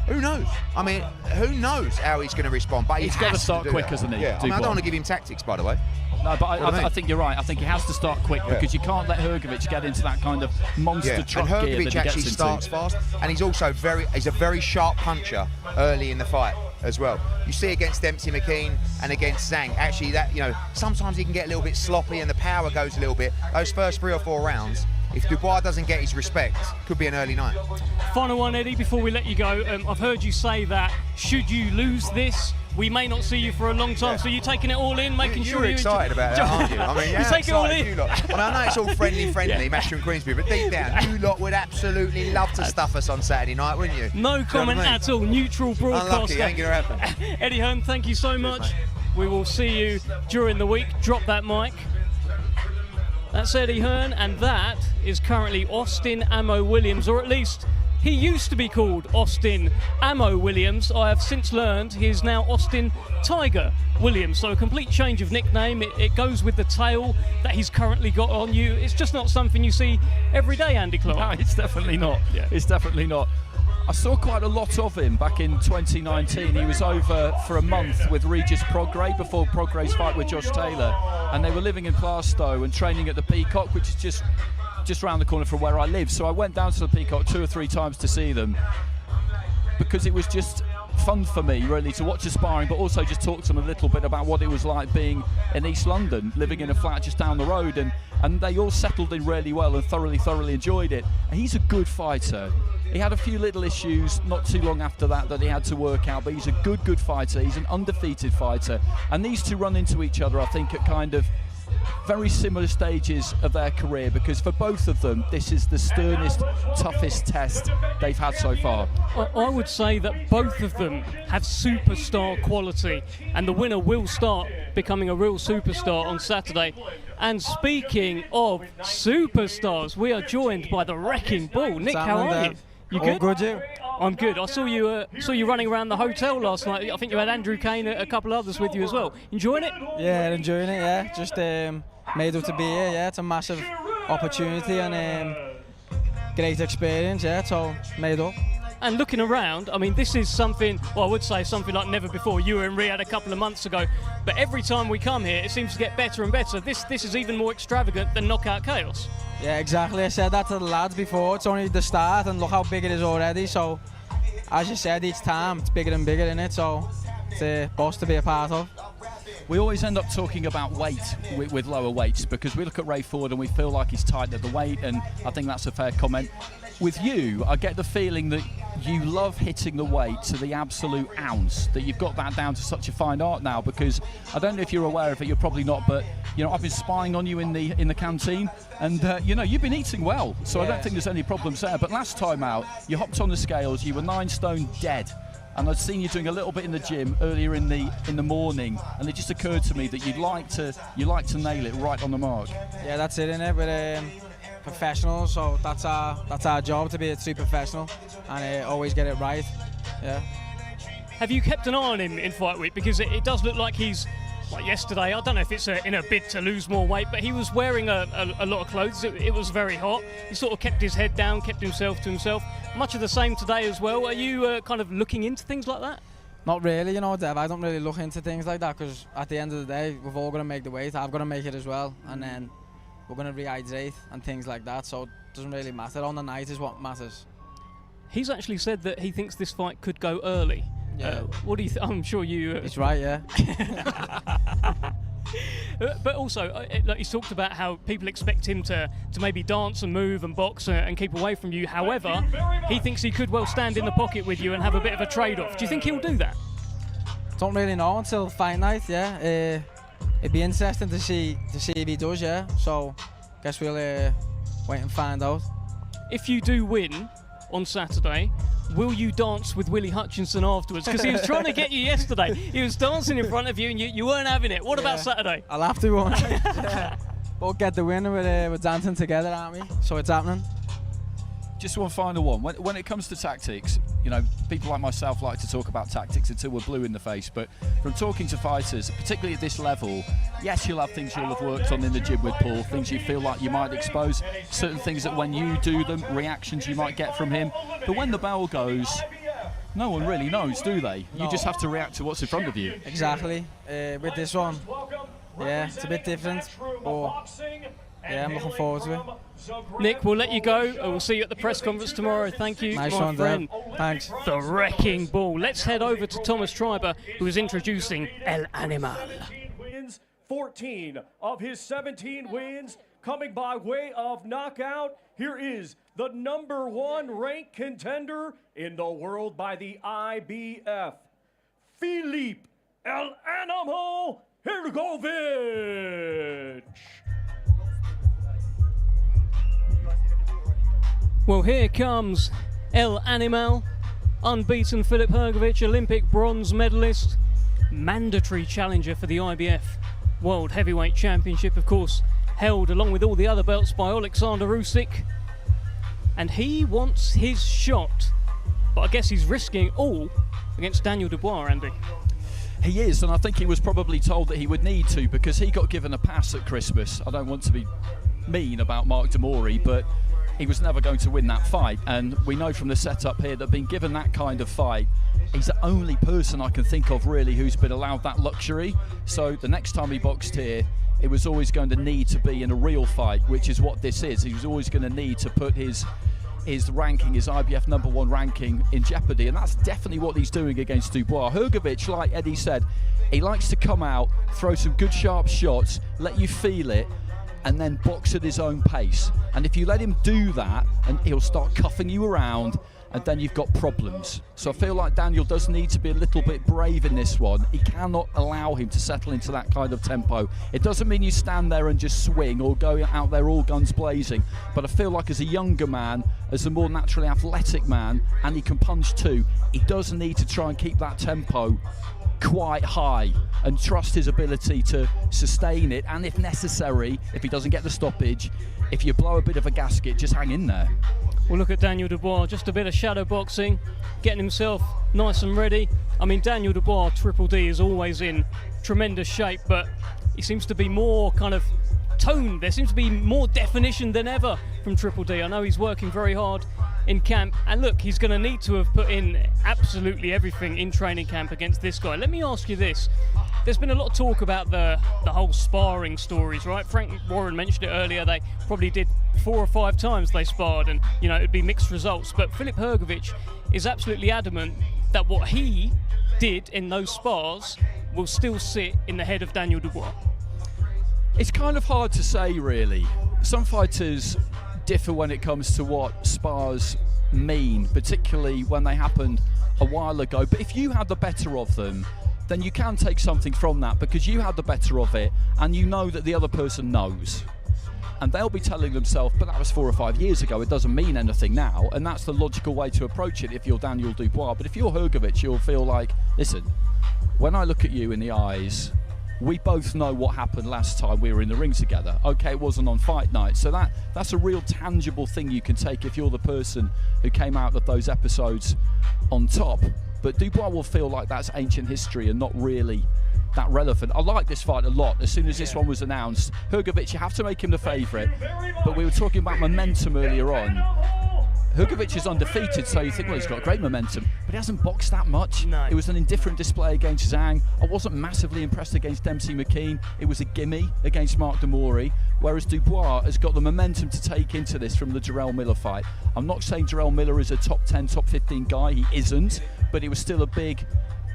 Speaker 5: who knows? I mean, who knows how he's going to respond? But
Speaker 2: he's got to start quick, hasn't he?
Speaker 5: Yeah. I don't want to give him tactics, by the way.
Speaker 2: No, but I think you're right. I think he has to start quick, because you can't let Hrgovic get into that kind of monster truck gear that he gets into.
Speaker 5: And Hrgovic actually starts fast, and he's also he's a very sharp puncher early in the fight as well. You see against Dempsey McKean and against Zhang, actually that, sometimes he can get a little bit sloppy and the power goes a little bit. Those first 3 or 4 rounds, if Dubois doesn't get his respect, could be an early night.
Speaker 1: Final one, Eddie, before we let you go. I've heard you say that should you lose this, we may not see you for a long time. So you're taking it all in, making sure you're
Speaker 5: excited about that, aren't you? I mean,
Speaker 1: you take it all in.
Speaker 5: I know it's all friendly, Matchroom Queensberry, but deep down, you lot would absolutely love to stuff us on Saturday night, wouldn't you?
Speaker 1: No comment at all. Neutral broadcaster.
Speaker 5: Unlucky, ain't gonna happen.
Speaker 1: Eddie Hearn, thank you so much. We will see you during the week. Drop that mic. That's Eddie Hearn, and that is currently Austin Ammo Williams, or at least he used to be called Austin Ammo Williams. I have since learned he is now Austin Tiger Williams, so a complete change of nickname. It goes with the tail that he's currently got on you. It's just not something you see every day, Andy Clark.
Speaker 2: No, it's definitely not. Yeah. It's definitely not. I saw quite a lot of him back in 2019. He was over for a month with Regis Prograis before Prograis' fight with Josh Taylor, and they were living in Plaistow and training at the Peacock, which is just around the corner from where I live. So I went down to the Peacock 2 or 3 times to see them, because it was just fun for me really to watch the sparring, but also just talk to them a little bit about what it was like being in East London, living in a flat just down the road, and they all settled in really well and thoroughly enjoyed it. And he's a good fighter. He had a few little issues not too long after that he had to work out, but he's a good fighter. He's an undefeated fighter, and these two run into each other, I think, at kind of very similar stages of their career, because for both of them this is the sternest, toughest test they've had so far.
Speaker 1: I would say that both of them have superstar quality, and the winner will start becoming a real superstar on Saturday. And speaking of superstars, we are joined by the Wrecking Bull. Nick, how are you? You good?
Speaker 6: All good, you?
Speaker 1: I'm good. I saw you running around the hotel last night. I think you had Andrew Kane, a couple others with you as well. Enjoying it?
Speaker 6: Yeah, enjoying it, yeah. Just made up to be here, yeah. It's a massive opportunity and great experience, yeah, so made up.
Speaker 1: And looking around, I mean, this is something, well, I would say something like never before. You were in Riyadh a couple of months ago, but every time we come here, it seems to get better and better. This is even more extravagant than Knockout Chaos.
Speaker 6: Yeah, exactly. I said that to the lads before. It's only the start, and look how big it is already. So, as you said, each time it's bigger and bigger, isn't it? So, it's a boss to be a part of.
Speaker 2: We always end up talking about weight with lower weights, because we look at Ray Ford and we feel like he's tight at the weight, and I think that's a fair comment. With you, I get the feeling that you love hitting the weight to the absolute ounce, that you've got that down to such a fine art now, because I don't know if you're aware of it, you're probably not, but you know, I've been spying on you in the canteen, and you know, you've been eating well, so yeah. I don't think there's any problems there. But last time out, you hopped on the scales, you were 9 stone dead. And I'd seen you doing a little bit in the gym earlier in the morning, and it just occurred to me that you like to nail it right on the mark.
Speaker 6: Yeah, that's it, innit? We're professionals, so that's our job, to be a true professional and always get it right. Yeah.
Speaker 1: Have you kept an eye on him in fight week? Because it does look like he's, like yesterday, I don't know if it's in a bid to lose more weight, but he was wearing a lot of clothes. It was very hot. He sort of kept his head down, kept himself to himself. Much of the same today as well. Are you kind of looking into things like that?
Speaker 6: Not really, you know, Dev. I don't really look into things like that, because at the end of the day, we've all got to make the weight. I've got to make it as well, and then we're going to rehydrate and things like that, so it doesn't really matter. On the night is what matters.
Speaker 1: He's actually said that he thinks this fight could go early.
Speaker 6: Yeah.
Speaker 1: What do you think? I'm sure you...
Speaker 6: He's right, yeah.
Speaker 1: But also, like, he's talked about how people expect him to maybe dance and move and box and keep away from you. However, he thinks he could well stand in the pocket with you and have a bit of a trade-off. Do you think he'll do that?
Speaker 6: Don't really know until fight night, yeah. It'd be interesting to see if he does, yeah. So, guess we'll wait and find out.
Speaker 1: If you do win on Saturday, will you dance with Willie Hutchinson afterwards? Because he was trying to get you yesterday. He was dancing in front of you and you weren't having it. What about Saturday?
Speaker 6: I'll have to, won't I? Yeah. We'll get the winner. We're dancing together, aren't we? So it's happening.
Speaker 2: Just one final one. When it comes to tactics, you know, people like myself like to talk about tactics until we're blue in the face, but from talking to fighters, particularly at this level, yes, you'll have things you'll have worked on in the gym with Paul, things you feel like you might expose, certain things that when you do them, reactions you might get from him. But when the bell goes, no one really knows, do they?
Speaker 6: No.
Speaker 2: You just have to react to what's in front of you.
Speaker 6: Exactly. With this one, yeah, it's a bit different, but yeah, I'm looking forward to it.
Speaker 1: Nick, we'll let you go. We'll see you at the press conference tomorrow. Thank you,
Speaker 6: nice
Speaker 1: my
Speaker 6: one,
Speaker 1: friend.
Speaker 6: Dan. Thanks.
Speaker 1: The Wrecking Bull. Let's head over to Thomas Treiber, who is introducing El Animal.
Speaker 7: 14 of his 17 wins coming by way of knockout. Here is the #1 ranked contender in the world by the IBF, Filip El Animal Hrgovic.
Speaker 1: Well, here comes El Animal, unbeaten Filip Hrgovic, Olympic bronze medalist, mandatory challenger for the IBF World Heavyweight Championship, of course. held along with all the other belts by Alexander Usyk. And he wants his shot, but I guess he's risking it all against Daniel Dubois, Andy.
Speaker 2: He is, and I think he was probably told that he would need to, because he got given a pass at Christmas. I don't want to be mean about Mark Demori, but he was never going to win that fight, and we know from the setup here that being given that kind of fight, he's the only person I can think of really who's been allowed that luxury. So the next time he boxed here, it was always going to need to be in a real fight, which is what this is. He was always going to need to put his ranking, his IBF #1 ranking, in jeopardy, and that's definitely what he's doing against Dubois. Hrgovic, like Eddie said, he likes to come out, throw some good sharp shots, let you feel it, and then box at his own pace. And if you let him do that, and he'll start cuffing you around, and then you've got problems. So I feel like Daniel does need to be a little bit brave in this one. He cannot allow him to settle into that kind of tempo. It doesn't mean you stand there and just swing or go out there all guns blazing, but I feel like as a younger man, as a more naturally athletic man, and he can punch too, he does need to try and keep that tempo quite high and trust his ability to sustain it, and if necessary, if he doesn't get the stoppage, if you blow a bit of a gasket, just hang in there.
Speaker 1: We'll look at Daniel Dubois, just a bit of shadow boxing, getting himself nice and ready. I mean, Daniel Dubois, Triple D, is always in tremendous shape, but he seems to be more kind of toned. There seems to be more definition than ever from Triple D. I know he's working very hard in camp, and look, he's going to need to have put in absolutely everything in training camp against this guy. Let me ask you this. There's been a lot of talk about the whole sparring stories, right? Frank Warren mentioned it earlier. They probably did 4 or 5 times they sparred, and it'd be mixed results. But Filip Hrgovic is absolutely adamant that what he did in those spars will still sit in the head of Daniel Dubois.
Speaker 2: It's kind of hard to say, really. Some fighters differ when it comes to what spars mean, particularly when they happened a while ago. But if you had the better of them, then you can take something from that, because you had the better of it and you know that the other person knows. And they'll be telling themselves, but that was 4 or 5 years ago, it doesn't mean anything now. And that's the logical way to approach it if you're Daniel Dubois. But if you're Hrgovic, you'll feel like, listen, when I look at you in the eyes, we both know what happened last time we were in the ring together. Okay, it wasn't on fight night. So that's a real tangible thing you can take if you're the person who came out of those episodes on top. But Dubois will feel like that's ancient history and not really that relevant. I like this fight a lot. As soon as this one was announced, Hrgovic, you have to make him the favourite. But we were talking about momentum earlier on. Hrgovic is undefeated, so you think, well, he's got great momentum, but he hasn't boxed that much.
Speaker 1: No.
Speaker 2: It was an indifferent display against Zhang. I wasn't massively impressed against Dempsey McKean. It was a gimme against Mark Demori, whereas Dubois has got the momentum to take into this from the Jarrell Miller fight. I'm not saying Jarrell Miller is a top 10, top 15 guy. He isn't, but it was still a big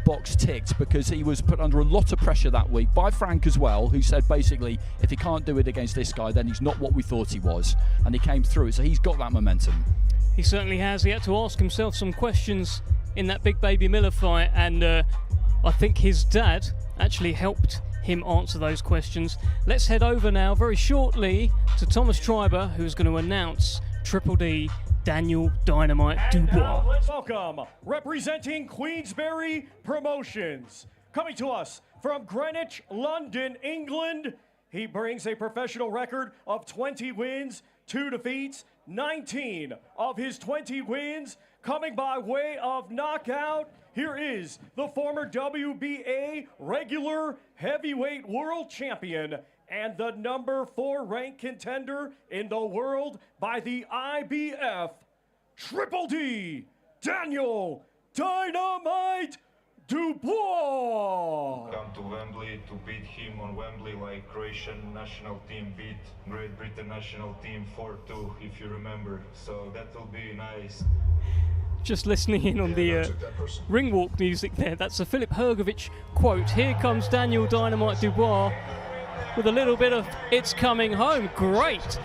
Speaker 2: box ticked because he was put under a lot of pressure that week by Frank as well, who said basically, if he can't do it against this guy, then he's not what we thought he was, and he came through it, so he's got that momentum.
Speaker 1: He certainly has. He had to ask himself some questions in that Big Baby Miller fight, and I think his dad actually helped him answer those questions. Let's head over now very shortly to Thomas Treiber, who's going to announce Triple D Daniel Dynamite Dubois.
Speaker 7: Now let's welcome, representing Queensberry Promotions, coming to us from Greenwich, London, England. He brings a professional record of 20 wins, 2 defeats, 19 of his 20 wins coming by way of knockout. Here is the former WBA regular heavyweight world champion and the number 4 ranked contender in the world by the IBF, Triple D, Daniel Dynamite Dubois.
Speaker 8: Come to Wembley to beat him on Wembley like Croatian national team beat Great Britain national team 4-2, if you remember. So that will be nice.
Speaker 1: Just listening in on the ring walk music there. That's a Filip Hrgovic quote. Here comes Daniel Dynamite Dubois with a little bit of "It's Coming Home." Great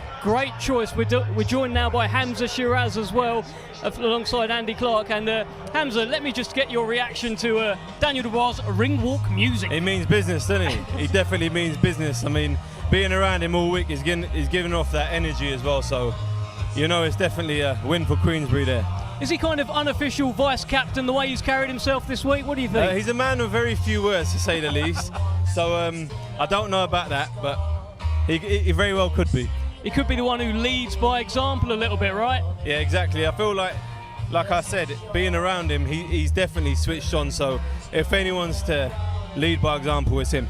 Speaker 1: choice. We're joined now by Hamza Shiraz as well, alongside Andy Clark. And Hamza, let me just get your reaction to Daniel Dubois' ring walk music.
Speaker 9: He means business, doesn't he? He definitely means business. I mean, being around him all week is giving off that energy as well. So, it's definitely a win for Queensberry there.
Speaker 1: Is he kind of unofficial vice captain the way he's carried himself this week? What do you think?
Speaker 9: He's a man with very few words, to say the least. So I don't know about that, but He very well could be.
Speaker 1: He could be the one who leads by example a little bit, right?
Speaker 9: Yeah, exactly. I feel like I said, being around him, he's definitely switched on. So if anyone's to lead by example, it's him.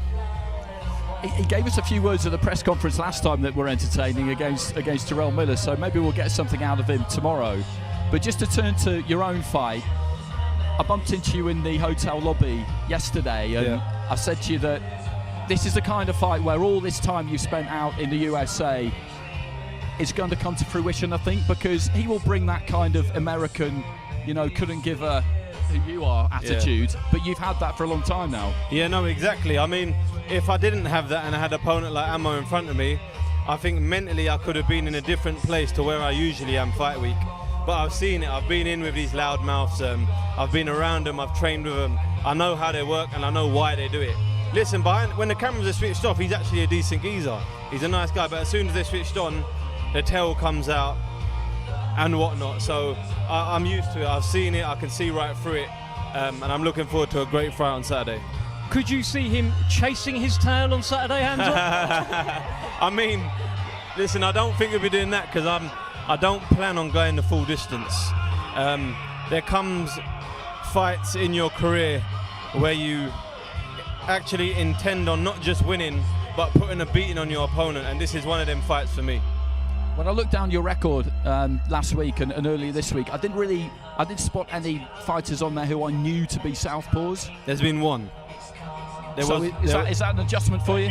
Speaker 2: He gave us a few words at the press conference last time that were entertaining against Terrell Miller, so maybe we'll get something out of him tomorrow. But just to turn to your own fight, I bumped into you in the hotel lobby yesterday, and I said to you that this is the kind of fight where all this time you've spent out in the USA is going to come to fruition, I think, because he will bring that kind of American, couldn't give a who you are attitude, but you've had that for a long time now.
Speaker 9: Yeah, no, exactly. I mean, if I didn't have that and I had an opponent like Ammo in front of me, I think mentally I could have been in a different place to where I usually am fight week. But I've seen it. I've been in with these loudmouths. I've been around them. I've trained with them. I know how they work and I know why they do it. Listen, when the cameras are switched off, he's actually a decent geezer. He's a nice guy, but as soon as they're switched on, the tail comes out and whatnot. So I'm used to it. I've seen it. I can see right through it. And I'm looking forward to a great fight on Saturday.
Speaker 1: Could you see him chasing his tail on Saturday, Hamza?
Speaker 9: I mean, listen, I don't think he'll be doing that because I don't plan on going the full distance. There comes fights in your career where you actually intend on not just winning, but putting a beating on your opponent, and this is one of them fights for me.
Speaker 2: When I looked down your record last week and earlier this week, I didn't spot any fighters on there who I knew to be southpaws.
Speaker 9: There's been one.
Speaker 2: Is that an adjustment for you?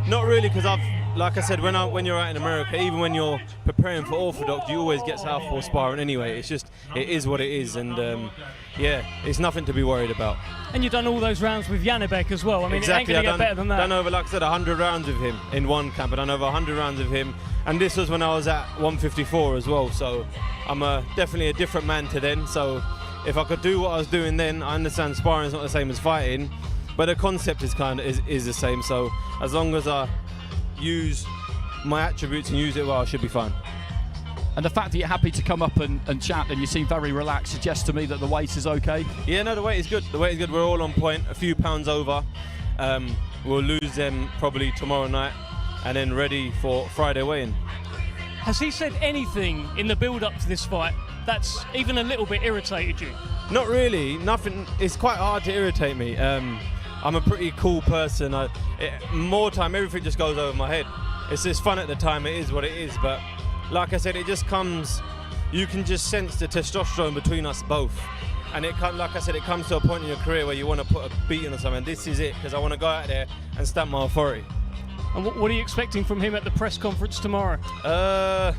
Speaker 9: Not really, because like I said, when you're out in America, even when you're preparing for Orthodox, you always get southpaw sparring anyway. It's just, it is what it is, and it's nothing to be worried about.
Speaker 1: And you've done all those rounds with Janibek as well. I mean,
Speaker 9: exactly.
Speaker 1: It ain't going to get better than that.
Speaker 9: I've done over, like I said, 100 rounds with him in one camp. I've done over 100 rounds with him, and this was when I was at 154 as well. So I'm definitely a different man to then. So if I could do what I was doing then, I understand sparring is not the same as fighting, but the concept is is the same. So as long as I use my attributes and use it well, I should be fine.
Speaker 2: And the fact that you're happy to come up and chat and you seem very relaxed suggests to me that the weight is okay.
Speaker 9: Yeah, no, the weight is good. The weight is good. We're all on point, a few pounds over. We'll lose them probably tomorrow night and then ready for Friday weigh-in.
Speaker 1: Has he said anything in the build-up to this fight that's even a little bit irritated you?
Speaker 9: Not really. Nothing. It's quite hard to irritate me. I'm a pretty cool person. More time, everything just goes over my head. It's just fun at the time. It is what it is. But like I said, it just comes. You can just sense the testosterone between us both. And like I said, it comes to a point in your career where you want to put a beating on someone. This is it, because I want to go out there and stamp my authority.
Speaker 1: And what are you expecting from him at the press conference tomorrow?
Speaker 9: I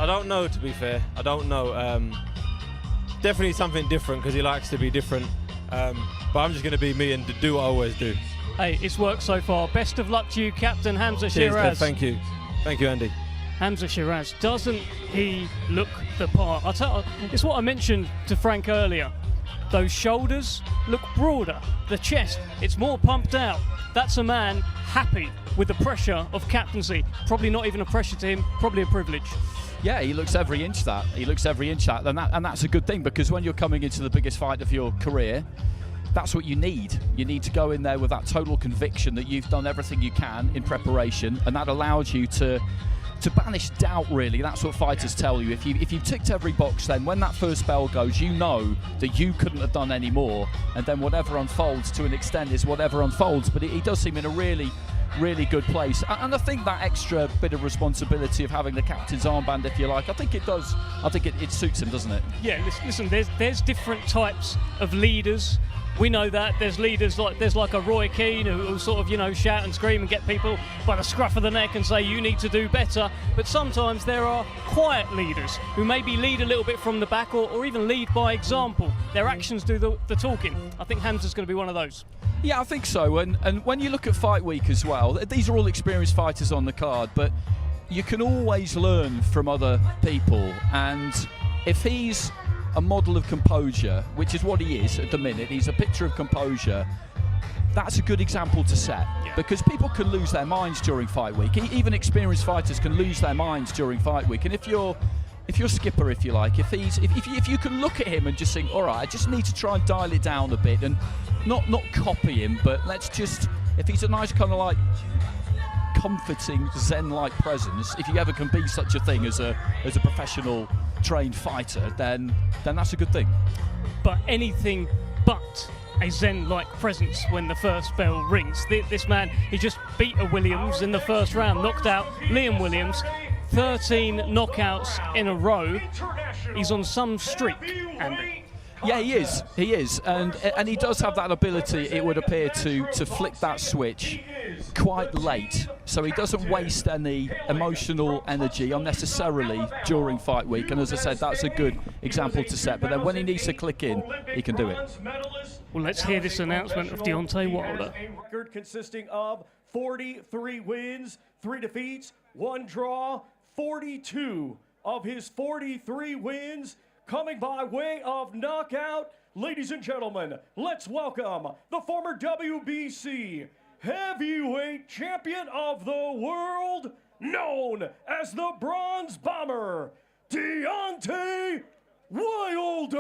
Speaker 9: don't know, to be fair. I don't know. Definitely something different, because he likes to be different. But I'm just going to be me and do what I always do.
Speaker 1: Hey, it's worked so far. Best of luck to you, Captain Hamzah Sheeraz.
Speaker 9: Cheers, thank you. Thank you, Andy.
Speaker 1: Hamzah Sheeraz, doesn't he look the part? It's what I mentioned to Frank earlier. Those shoulders look broader. The chest, it's more pumped out. That's a man happy with the pressure of captaincy. Probably not even a pressure to him, probably a privilege.
Speaker 2: Yeah, he looks every inch that. And that's a good thing, because when you're coming into the biggest fight of your career, that's what you need. You need to go in there with that total conviction that you've done everything you can in preparation, and that allows you to banish doubt, really. That's what fighters tell you. If you've ticked every box, then when that first bell goes, you know that you couldn't have done any more, and then whatever unfolds to an extent is whatever unfolds. But he does seem in a really good place, and I think that extra bit of responsibility of having the captain's armband, if you like, I think it does. I think it suits him, doesn't it?
Speaker 1: Yeah, listen, there's different types of leaders. We know that there's leaders there's like a Roy Keane who sort of, shout and scream and get people by the scruff of the neck and say you need to do better. But sometimes there are quiet leaders who maybe lead a little bit from the back or even lead by example. Their actions do the talking. I think Hamza's going to be one of those.
Speaker 2: Yeah, I think so. And when you look at Fight Week as well, these are all experienced fighters on the card, but you can always learn from other people. And if he's a model of composure, which is what he is at the minute, he's a picture of composure, that's a good example to set.
Speaker 1: Yeah.
Speaker 2: Because people can lose their minds during Fight Week. Even experienced fighters can lose their minds during Fight Week. And if you're skipper, if you like, if you can look at him and just think, all right, I just need to try and dial it down a bit and not copy him, but let's just, if he's a nice kind of like comforting zen-like presence. If you ever can be such a thing as a professional trained fighter, then that's a good thing.
Speaker 1: But anything but a zen-like presence when the first bell rings. This man, he just beat a Williams in the first round, knocked out Liam Williams. 13 knockouts in a row. He's on some streak, Andy.
Speaker 2: Yeah, he is, and he does have that ability, it would appear, to flick that switch quite late, so he doesn't waste any emotional energy unnecessarily during fight week, and as I said, that's a good example to set, but then when he needs to click in, he can do it.
Speaker 1: Well, let's hear this announcement of Deontay Wilder.
Speaker 7: A record consisting of 43 wins, 3 defeats, 1 draw, 42 of his 43 wins coming by way of knockout. Ladies and gentlemen, let's welcome the former WBC heavyweight champion of the world, known as the Bronze Bomber, Deontay Wilder.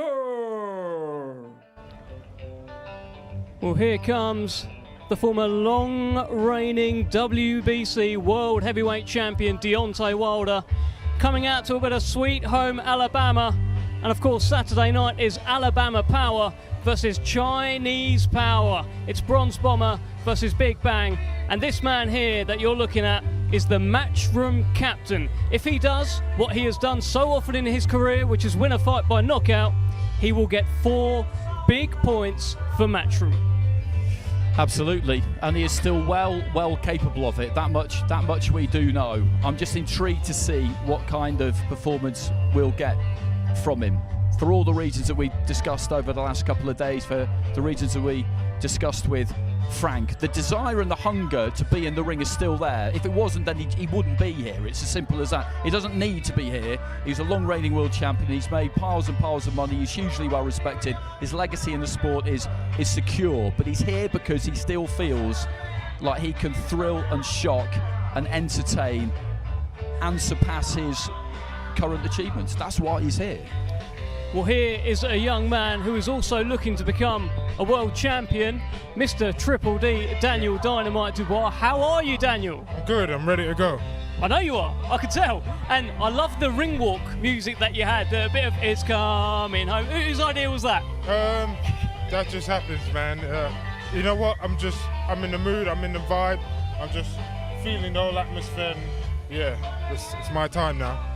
Speaker 1: Well, here comes the former long-reigning WBC World Heavyweight Champion Deontay Wilder, coming out to a bit of sweet home Alabama. And of course, Saturday night is Alabama Power versus Chinese Power. It's Bronze Bomber versus Big Bang. And this man here that you're looking at is the Matchroom captain. If he does what he has done so often in his career, which is win a fight by knockout, he will get 4 big points for Matchroom.
Speaker 2: Absolutely, and he is still well capable of it. That much we do know. I'm just intrigued to see what kind of performance we'll get from him, for all the reasons that we discussed over the last couple of days, for the reasons that we discussed with Frank. The desire and the hunger to be in the ring is still there. If it wasn't, then he wouldn't be here. It's as simple as that. He doesn't need to be here. He's a long-reigning world champion. He's made piles and piles of money. He's hugely well respected. His legacy in the sport is secure, but he's here because he still feels like he can thrill and shock and entertain and surpass his current achievements. That's why he's here.
Speaker 1: Well, here is a young man who is also looking to become a world champion, Mr. Triple D, Daniel Dynamite Dubois. How are you, Daniel?
Speaker 10: I'm good, I'm ready to go.
Speaker 1: I know you are, I can tell. And I love the ring walk music that you had, a bit of It's Coming Home. Whose idea was that?
Speaker 10: That just happens, man. You know what, I'm in the mood, I'm in the vibe, I'm just feeling the whole atmosphere, and yeah, it's my time now.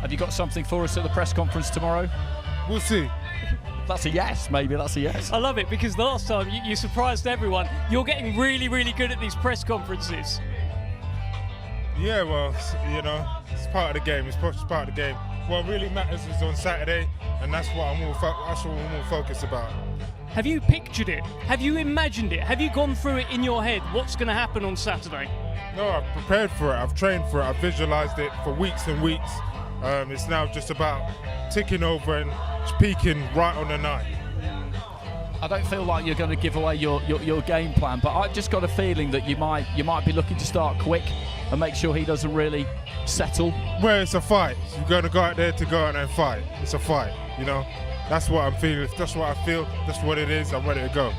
Speaker 2: Have you got something for us at the press conference tomorrow?
Speaker 10: We'll see.
Speaker 2: That's a yes, maybe that's a yes.
Speaker 1: I love it, because the last time you surprised everyone. You're getting really, really good at these press conferences.
Speaker 10: Yeah, well, you know, it's part of the game. It's part of the game. What really matters is on Saturday, and that's what I'm more focused about.
Speaker 1: Have you pictured it? Have you imagined it? Have you gone through it in your head? What's going to happen on Saturday?
Speaker 10: No, I've prepared for it. I've trained for it. I've visualized it for weeks and weeks. It's now just about ticking over and peaking right on the night.
Speaker 2: I don't feel like you're going to give away your game plan, but I've just got a feeling that you might be looking to start quick and make sure he doesn't really settle.
Speaker 10: Well, it's a fight. You're going to go out there to go out and fight. It's a fight, you know. That's what I'm feeling. That's what I feel. That's what it is. I'm ready to go.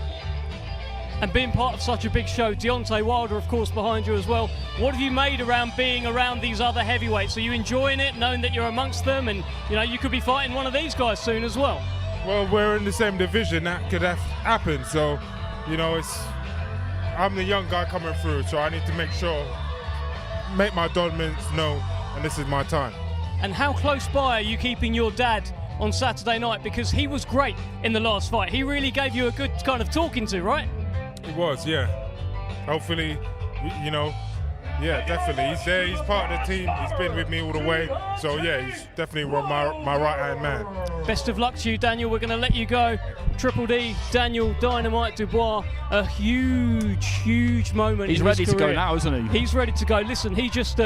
Speaker 1: And being part of such a big show, Deontay Wilder, of course, behind you as well. What have you made around being around these other heavyweights? Are you enjoying it, knowing that you're amongst them, and you know you could be fighting one of these guys soon as well?
Speaker 10: Well, we're in the same division. That could have happened. So, you know, I'm the young guy coming through, so I need to make my dominance known, and this is my time.
Speaker 1: And how close by are you keeping your dad on Saturday night? Because he was great in the last fight. He really gave you a good kind of talking to, right?
Speaker 10: He was, yeah. Hopefully, you know, yeah, definitely. He's there, he's part of the team, he's been with me all the way. So, yeah, he's definitely my right-hand man.
Speaker 1: Best of luck to you, Daniel. We're going to let you go. Triple D, Daniel Dynamite Dubois, a huge moment.
Speaker 2: He's ready to go now, isn't he?
Speaker 1: He's ready to go. Listen, he just...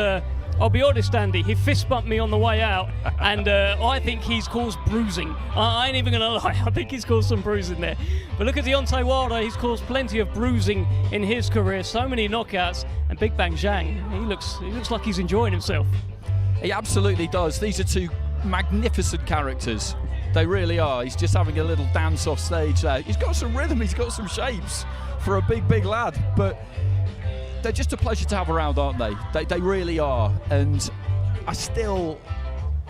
Speaker 1: I'll be honest, Andy, he fist bumped me on the way out, and I think he's caused bruising. I ain't even going to lie, I think he's caused some bruising there. But look at Deontay Wilder, he's caused plenty of bruising in his career, so many knockouts, and Big Bang Zhang, he looks like he's enjoying himself.
Speaker 2: He absolutely does. These are two magnificent characters. They really are. He's just having a little dance off stage there. He's got some rhythm, he's got some shapes for a big lad, but they're just a pleasure to have around, aren't they? They really are. And I still,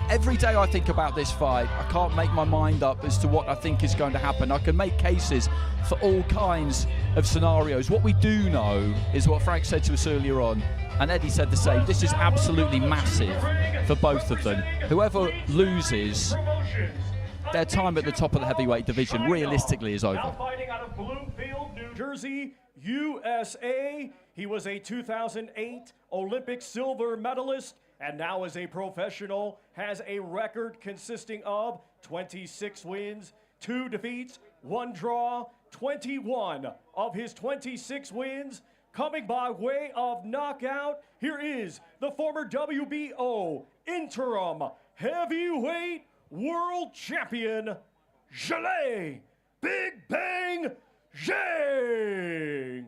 Speaker 2: every day I think about this fight, I can't make my mind up as to what I think is going to happen. I can make cases for all kinds of scenarios. What we do know is what Frank said to us earlier on, and Eddie said the same. This is absolutely massive for both of them. Whoever loses, their time at the top of the heavyweight division realistically is over.
Speaker 7: Now fighting out of Bloomfield, New Jersey, USA. He was a 2008 Olympic silver medalist and now as a professional has a record consisting of 26 wins, 2 defeats, 1 draw, 21 of his 26 wins coming by way of knockout. Here is the former WBO interim heavyweight world champion, Zhilei Big Bang Zhang.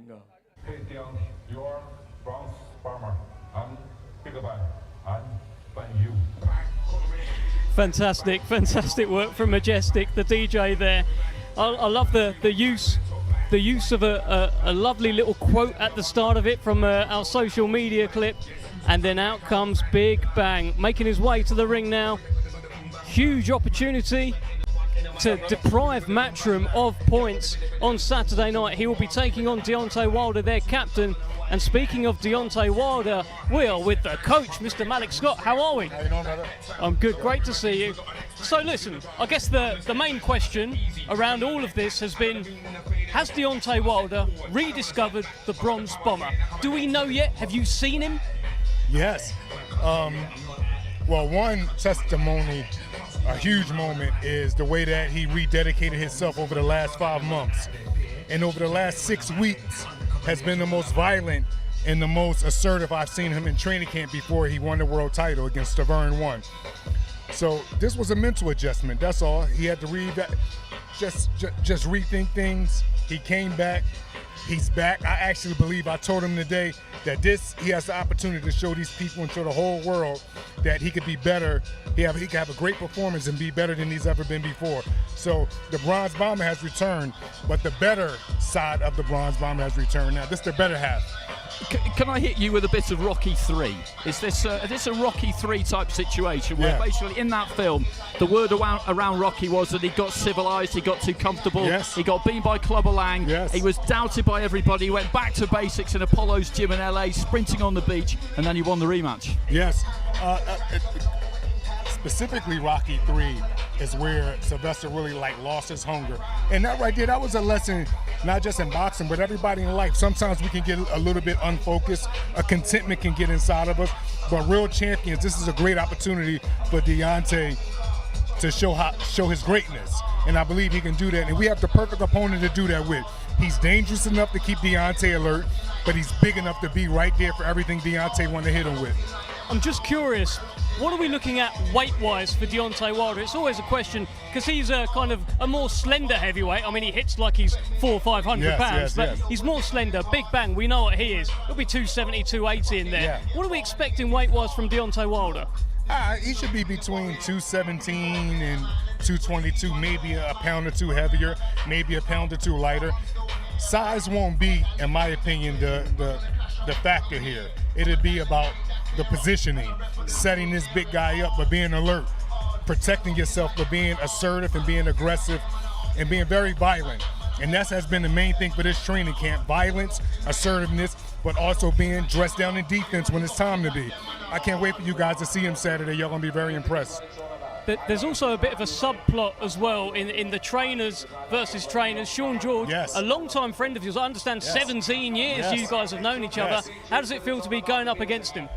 Speaker 11: Hey, Dion, your bronze farmer. I'm Big Bang. I'm you.
Speaker 1: Fantastic work from Majestic, the DJ there. I love the use of a lovely little quote at the start of it from our social media clip, and then out comes Big Bang, making his way to the ring now. Huge opportunity to deprive Matchroom of points on Saturday night. He will be taking on Deontay Wilder, their captain. And speaking of Deontay Wilder, we are with the coach, Mr. Malik Scott. How are we?
Speaker 12: How you doing, brother?
Speaker 1: I'm good, great to see you. So listen, I guess the main question around all of this has been, has Deontay Wilder rediscovered the Bronze Bomber? Do we know yet? Have you seen him?
Speaker 12: Yes. Well, one testimony, a huge moment, is the way that he rededicated himself over the last 5 months. And over the last 6 weeks has been the most violent and the most assertive I've seen him in training camp before he won the world title against Hearn 1. So this was a mental adjustment, that's all. He had to just rethink things. He came back. He's back. I actually believe I told him today that he has the opportunity to show these people and show the whole world that he could be better. He could have a great performance and be better than he's ever been before. So the Bronze Bomber has returned, but the better side of the Bronze Bomber has returned. Now this is the better half.
Speaker 2: Can I hit you with a bit of Rocky 3? Is this a Rocky 3 type situation where basically in that film the word around Rocky was that he got civilized, he got too comfortable, he got beaten by Clubber Lang, he was doubted by everybody, he went back to basics in Apollo's gym in LA, sprinting on the beach, and then he won the rematch?
Speaker 12: Yes. Specifically Rocky 3 is where Sylvester really lost his hunger. And that right there, that was a lesson, not just in boxing, but everybody in life. Sometimes we can get a little bit unfocused, a contentment can get inside of us, but real champions, this is a great opportunity for Deontay to show his greatness. And I believe he can do that, and we have the perfect opponent to do that with. He's dangerous enough to keep Deontay alert, but he's big enough to be right there for everything Deontay want to hit him with.
Speaker 1: I'm just curious, what are we looking at weight-wise for Deontay Wilder? It's always a question, because he's a kind of a more slender heavyweight. I mean, he hits like he's 400 or 500 pounds, but he's more slender. Big Bang, we know what he is. He'll be 270, 280 in there. What are we expecting weight-wise from Deontay Wilder?
Speaker 12: He should be between 217 and 222, maybe a pound or two heavier, maybe a pound or two lighter. Size won't be, in my opinion, the factor here. It'll be about the positioning, setting this big guy up, but being alert, protecting yourself, but being assertive and being aggressive and being very violent. And that has been the main thing for this training camp: violence, assertiveness, but also being dressed down in defense when it's time to be. I can't wait for you guys to see him Saturday. Y'all gonna be very impressed.
Speaker 1: There's also a bit of a subplot as well in the trainers versus trainers. Sean George, a long-time friend of yours, I understand 17 years you guys have known each other. How does it feel to be going up against him?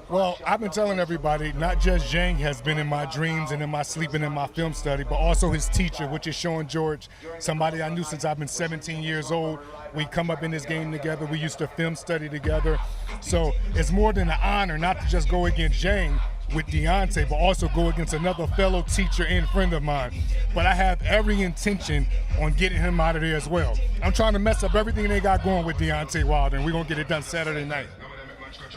Speaker 12: Well, I've been telling everybody, not just Zhang has been in my dreams and in my sleep and in my film study, but also his teacher, which is Sean George, somebody I knew since I've been 17 years old. We come up in this game together. We used to film study together. So it's more than an honor not to just go against Zhang with Deontay, but also go against another fellow teacher and friend of mine. But I have every intention on getting him out of there as well. I'm trying to mess up everything they got going with Deontay Wilder, and we're going to get it done Saturday night.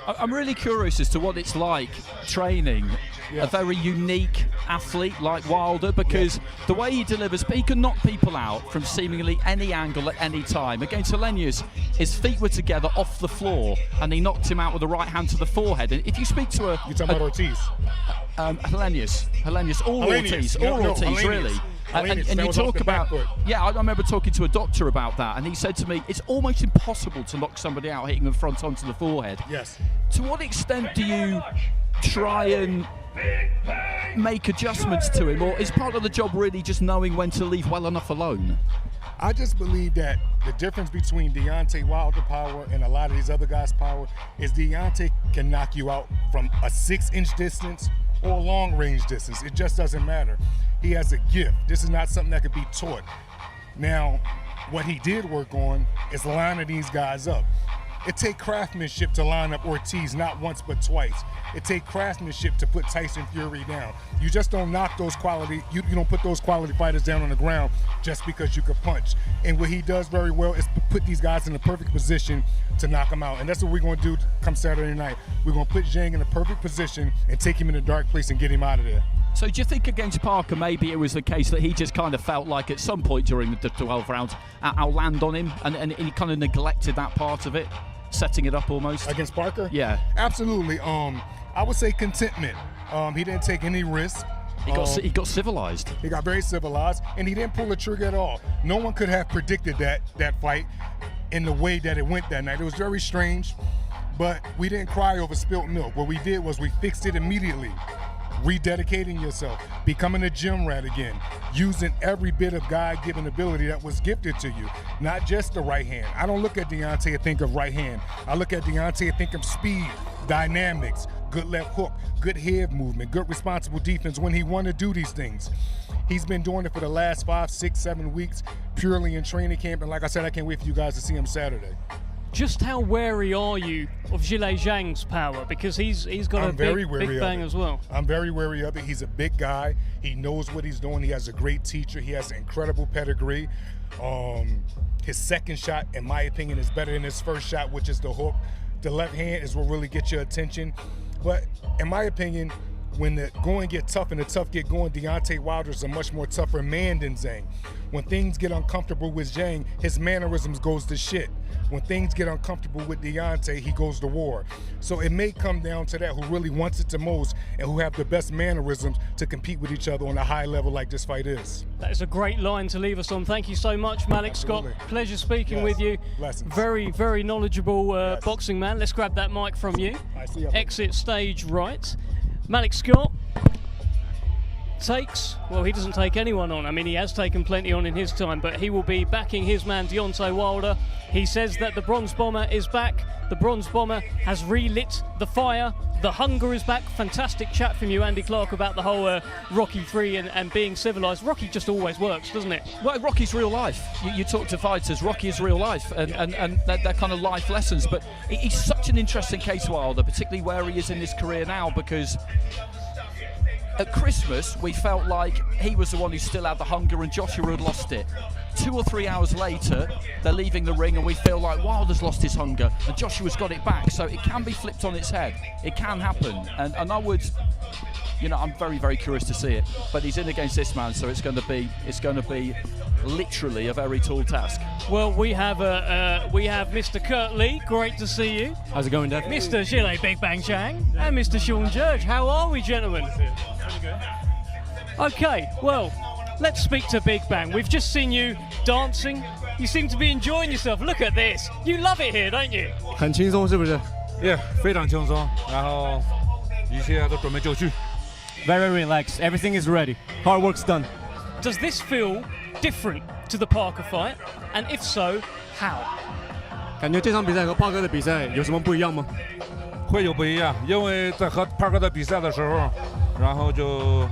Speaker 2: I'm really curious as to what it's like training a very unique athlete like Wilder, because the way he delivers, he can knock people out from seemingly any angle at any time. Against Helenius, his feet were together off the floor, and he knocked him out with the right hand to the forehead. And if you speak to
Speaker 12: You're talking about Ortiz?
Speaker 2: Helenius, Ortiz, really. And you talk about, I remember talking to a doctor about that, and he said to me, it's almost impossible to knock somebody out hitting them front onto the forehead.
Speaker 12: Yes.
Speaker 2: To what extent do you try and make adjustments to him, or is part of the job really just knowing when to leave well enough alone?
Speaker 12: I just believe that the difference between Deontay Wilder power and a lot of these other guys' power is Deontay can knock you out from a 6-inch distance or a long-range distance. It just doesn't matter. He has a gift. This is not something that could be taught. Now, what he did work on is lining these guys up. It takes craftsmanship to line up Ortiz not once but twice. It takes craftsmanship to put Tyson Fury down. You just don't knock those quality, you don't put those quality fighters down on the ground just because you can punch. And what he does very well is put these guys in the perfect position to knock them out. And that's what we're going to do come Saturday night. We're going to put Zhang in the perfect position and take him in a dark place and get him out of there.
Speaker 2: So do you think against Parker maybe it was the case that he just kind of felt like at some point during the 12 rounds I'll land on him, and he kind of neglected that part of it, setting it up almost?
Speaker 12: Against Parker?
Speaker 2: Yeah.
Speaker 12: Absolutely. I would say contentment. He didn't take any risks.
Speaker 2: He got civilized.
Speaker 12: He got very civilized, and he didn't pull the trigger at all. No one could have predicted that fight in the way that it went that night. It was very strange, but we didn't cry over spilt milk. What we did was we fixed it immediately. Rededicating yourself, becoming a gym rat again, using every bit of God-given ability that was gifted to you, not just the right hand. I don't look at Deontay and think of right hand. I look at Deontay and think of speed, dynamics, good left hook, good head movement, good responsible defense when he want to do these things. He's been doing it for the last 5, 6, 7 weeks, purely in training camp, and like I said, I can't wait for you guys to see him Saturday.
Speaker 1: Just how wary are you of Zhilei Zhang's power? Because he's got a big bang as well.
Speaker 12: I'm very wary of it. He's a big guy. He knows what he's doing. He has a great teacher. He has an incredible pedigree. His second shot, in my opinion, is better than his first shot, which is the hook. The left hand is what really gets your attention. But in my opinion, when the going get tough and the tough get going, Deontay Wilder is a much more tougher man than Zhang. When things get uncomfortable with Zhang, his mannerisms goes to shit. When things get uncomfortable with Deontay, he goes to war. So it may come down to that, who really wants it the most and who have the best mannerisms to compete with each other on a high level like this fight is.
Speaker 1: That is a great line to leave us on. Thank you so much, Malik Scott. Pleasure speaking with you.
Speaker 12: Blessings.
Speaker 1: Very, very knowledgeable boxing man. Let's grab that mic from you. Exit stage right. Malik Scott takes, well, he doesn't take anyone on. I mean, he has taken plenty on in his time, but he will be backing his man Deontay Wilder. He says that the Bronze Bomber is back. The Bronze Bomber has relit the fire. The hunger is back. Fantastic chat from you, Andy Clark, about the whole Rocky 3 and being civilized. Rocky just always works, doesn't it?
Speaker 2: Well, Rocky's real life. You talk to fighters, Rocky is real life, and they're kind of life lessons. But he's such an interesting case, Wilder, particularly where he is in his career now, because at Christmas, we felt like he was the one who still had the hunger and Joshua had lost it. 2 or 3 hours later, they're leaving the ring and we feel like Wilder's lost his hunger and Joshua's got it back. So it can be flipped on its head. It can happen. And I would, I'm very, very curious to see it. But he's in against this man, so it's going to be literally a very tall task.
Speaker 1: Well, we have Mr. Kurt Lee. Great to see you.
Speaker 3: How's it going, Dave?
Speaker 1: Mr. Zhilei Big Bang Zhang and Mr. Sean Judge. How are we, gentlemen? Okay, well, let's speak to Big Bang. We've just seen you dancing. You seem to be enjoying yourself. Look at this. You love it here, don't you?
Speaker 13: 很轻松，是不是？ Yeah， 非常轻松。然后一切都准备就绪。Very relaxed. Everything is ready. Hard work's done.
Speaker 1: Does this feel different to the Parker fight? And if so, how?
Speaker 13: 感觉这场比赛和帕克的比赛有什么不一样吗？会有不一样，因为在和帕克的比赛的时候，然后就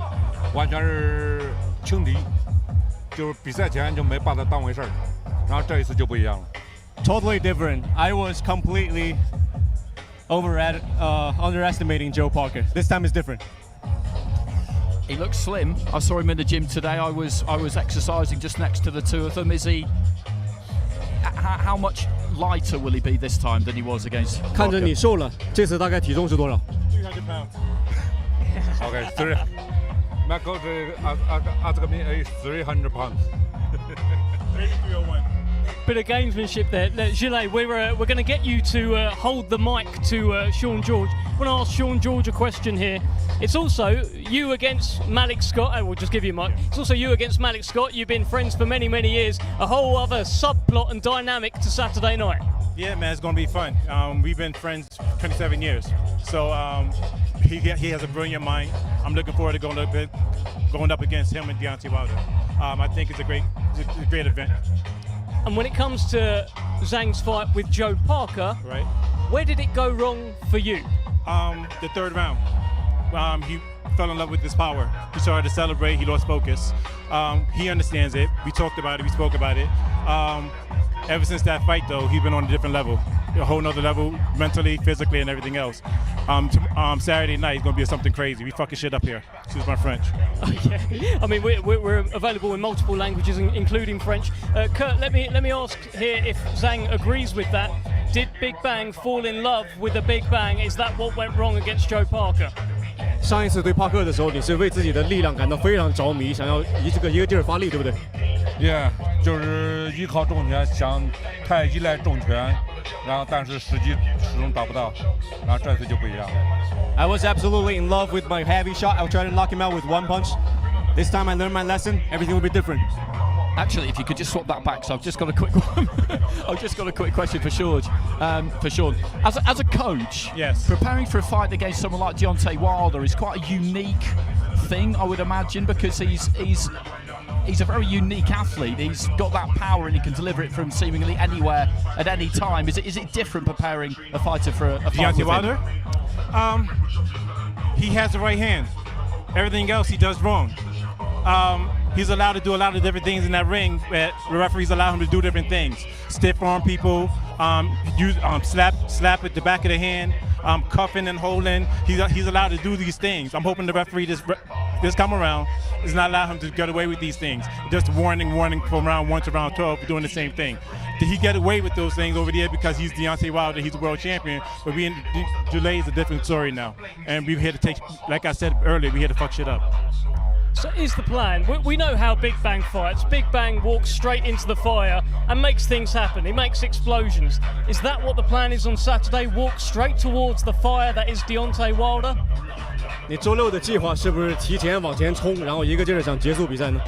Speaker 13: 完全是轻敌，就是比赛前就没把他当回事儿，然后这一次就不一样了。
Speaker 3: Totally different. I was completely underestimating Joe Parker. This time is different.
Speaker 2: He looks slim. I saw him in the gym today. I was exercising just next to the two of them. Is he? How much lighter will he be this time than he was against Parker?
Speaker 3: 看着你瘦了，这次大概体重是多少？
Speaker 13: Okay, 3. My coach asked me is 300 pounds.
Speaker 3: Maybe 301.
Speaker 1: Bit of gamesmanship there. Zhilei, we're going to get you to hold the mic to Sean George. I want to ask Sean George a question here. It's also you against Malik Scott. I will just give you a mic. It's also you against Malik Scott. You've been friends for many, many years. A whole other subplot and dynamic to Saturday night.
Speaker 3: Yeah, man, it's going to be fun. We've been friends 27 years. So he has a brilliant mind. I'm looking forward to going up against him and Deontay Wilder. I think it's a great event.
Speaker 1: And when it comes to Zhang's fight with Joe Parker,
Speaker 3: right?
Speaker 1: Where did it go wrong for you?
Speaker 3: The third round. He fell in love with his power. He started to celebrate. He lost focus. He understands it. We talked about it. We spoke about it. Ever since that fight, though, he's been on a different level, a whole nother level, mentally, physically, and everything else. Saturday night is going to be something crazy. We fucking shit up here. Excuse my French.
Speaker 1: Oh, yeah. I mean, we're available in multiple languages, including French. Kurt, let me ask here if Zhang agrees with that. Did Big Bang fall in love with the Big Bang? Is that what went wrong against Joe Parker?
Speaker 14: 上一次对帕克的时候，你是为自己的力量感到非常着迷，想要一个劲儿发力，对不对
Speaker 13: ？Yeah， 就是依靠重拳，想太依赖重拳，然后但是时机始终达不到，然后这次就不一样。
Speaker 3: I was absolutely in love with my heavy shot. I would try to knock him out with one punch. This time I learned my lesson. Everything will be different.
Speaker 2: Actually, if you could just swap that back, so I've just got a quick one. I've just got a quick question for Sean. As a coach,
Speaker 3: yes,
Speaker 2: preparing for a fight against someone like Deontay Wilder is quite a unique thing, I would imagine, because he's a very unique athlete. He's got that power and he can deliver it from seemingly anywhere at any time. Is it different preparing a fighter for a fight
Speaker 3: Deontay Wilder? He has the right hand. Everything else he does wrong. He's allowed to do a lot of different things in that ring, but the referees allow him to do different things. Stiff arm people, slap at the back of the hand, cuffing and holding. He's allowed to do these things. I'm hoping the referee this come around does not allow him to get away with these things. Just warning from round 1 to round 12 for doing the same thing. Did he get away with those things over there because he's Deontay Wilder, he's a world champion, but Zilei is a different story now. And we're here to take, like I said earlier, we're here to fuck shit up.
Speaker 1: So is the plan. We know how Big Bang fights. Big Bang walks straight into the fire and makes things happen. He makes explosions. Is that what the plan is on Saturday? Walk straight towards the fire that is Deontay Wilder?
Speaker 14: 你周六的计划是不是提前往前冲，然后一个劲儿想结束比赛呢？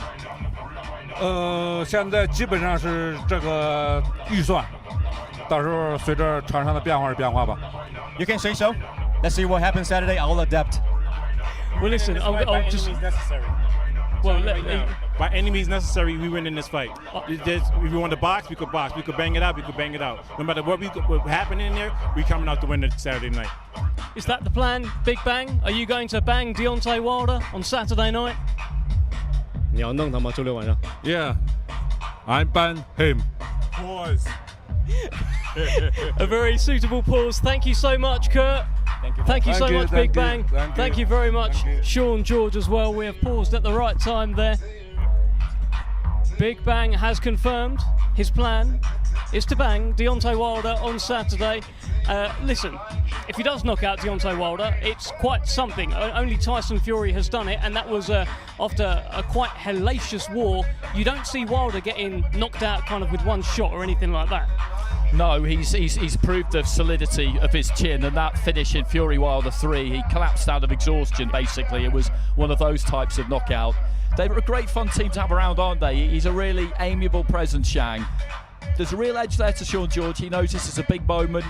Speaker 13: 现在基本上是这个预算，到时候随着场上的变化而变化吧。
Speaker 3: You can say so. Let's see what happens Saturday. I will adapt.
Speaker 1: Well, listen, I'll just.
Speaker 3: Necessary.
Speaker 1: Well,
Speaker 3: by any means necessary, we win in this fight. If we want to box, we could box. We could bang it out, we could bang it out. No matter what happening in there, we coming out to win it Saturday night.
Speaker 1: Is that the plan, Big Bang? Are you going to bang Deontay Wilder on Saturday night?
Speaker 14: 你要弄他吗？周六晚上
Speaker 13: ？Yeah, I ban him.
Speaker 3: Pause.
Speaker 1: A very suitable pause. Thank you so much, Kurt. Thank you so much, Big Bang. Thank you very much, Sean George, as well. We have paused at the right time there. Big Bang has confirmed his plan is to bang Deontay Wilder on Saturday. Listen, if he does knock out Deontay Wilder, it's quite something. Only Tyson Fury has done it, and that was after a quite hellacious war. You don't see Wilder getting knocked out kind of with one shot or anything like that.
Speaker 2: No, he's proved the solidity of his chin, and that finish in Fury Wilder 3, he collapsed out of exhaustion, basically. It was one of those types of knockout. They were a great fun team to have around, aren't they? He's a really amiable presence, Zhang. There's a real edge there to Sean George. He knows this is a big moment.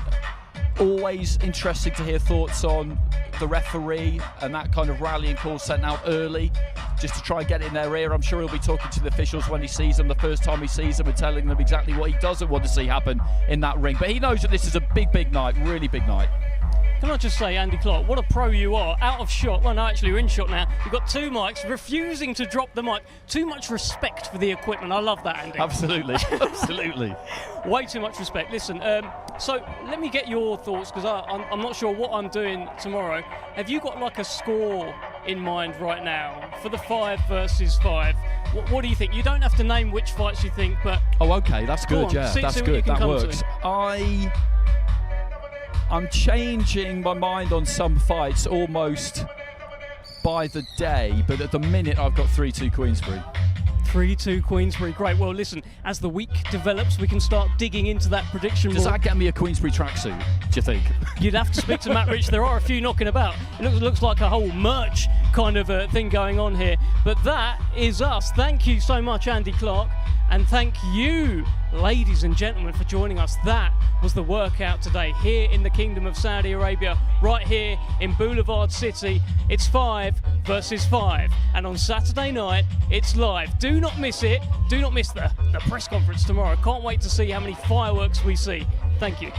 Speaker 2: Always interesting to hear thoughts on the referee and that kind of rallying call sent out early just to try and get in their ear. I'm sure he'll be talking to the officials when he sees them the first time he sees them and telling them exactly what he doesn't want to see happen in that ring. But he knows that this is a big night, really big night.
Speaker 1: Can I just say, Andy Clark, what a pro you are. Out of shot. Well, no, actually, you're in shot now. You've got two mics, refusing to drop the mic. Too much respect for the equipment. I love that, Andy.
Speaker 2: Absolutely, absolutely.
Speaker 1: Way too much respect. Listen, so let me get your thoughts, because I'm not sure what I'm doing tomorrow. Have you got like a score in mind right now for the 5 versus 5? What do you think? You don't have to name which fights you think, but...
Speaker 2: Oh, okay, that's good, yeah, that's good, that works. I'm changing my mind on some fights almost by the day, but at the minute I've got 3-2 Queensberry.
Speaker 1: 3-2 Queensberry. Great. Well, listen, as the week develops, we can start digging into that prediction.
Speaker 2: Does that get me a Queensberry tracksuit, do you think?
Speaker 1: You'd have to speak to Matt Rich. There are a few knocking about. It looks like a whole merch kind of thing going on here. But that is us. Thank you so much, Andy Clark. And thank you, ladies and gentlemen, for joining us. That was the workout today here in the Kingdom of Saudi Arabia, right here in Boulevard City. It's 5 versus 5. And on Saturday night, it's live. Do not miss it. Do not miss the press conference tomorrow. Can't wait to see how many fireworks we see. Thank you.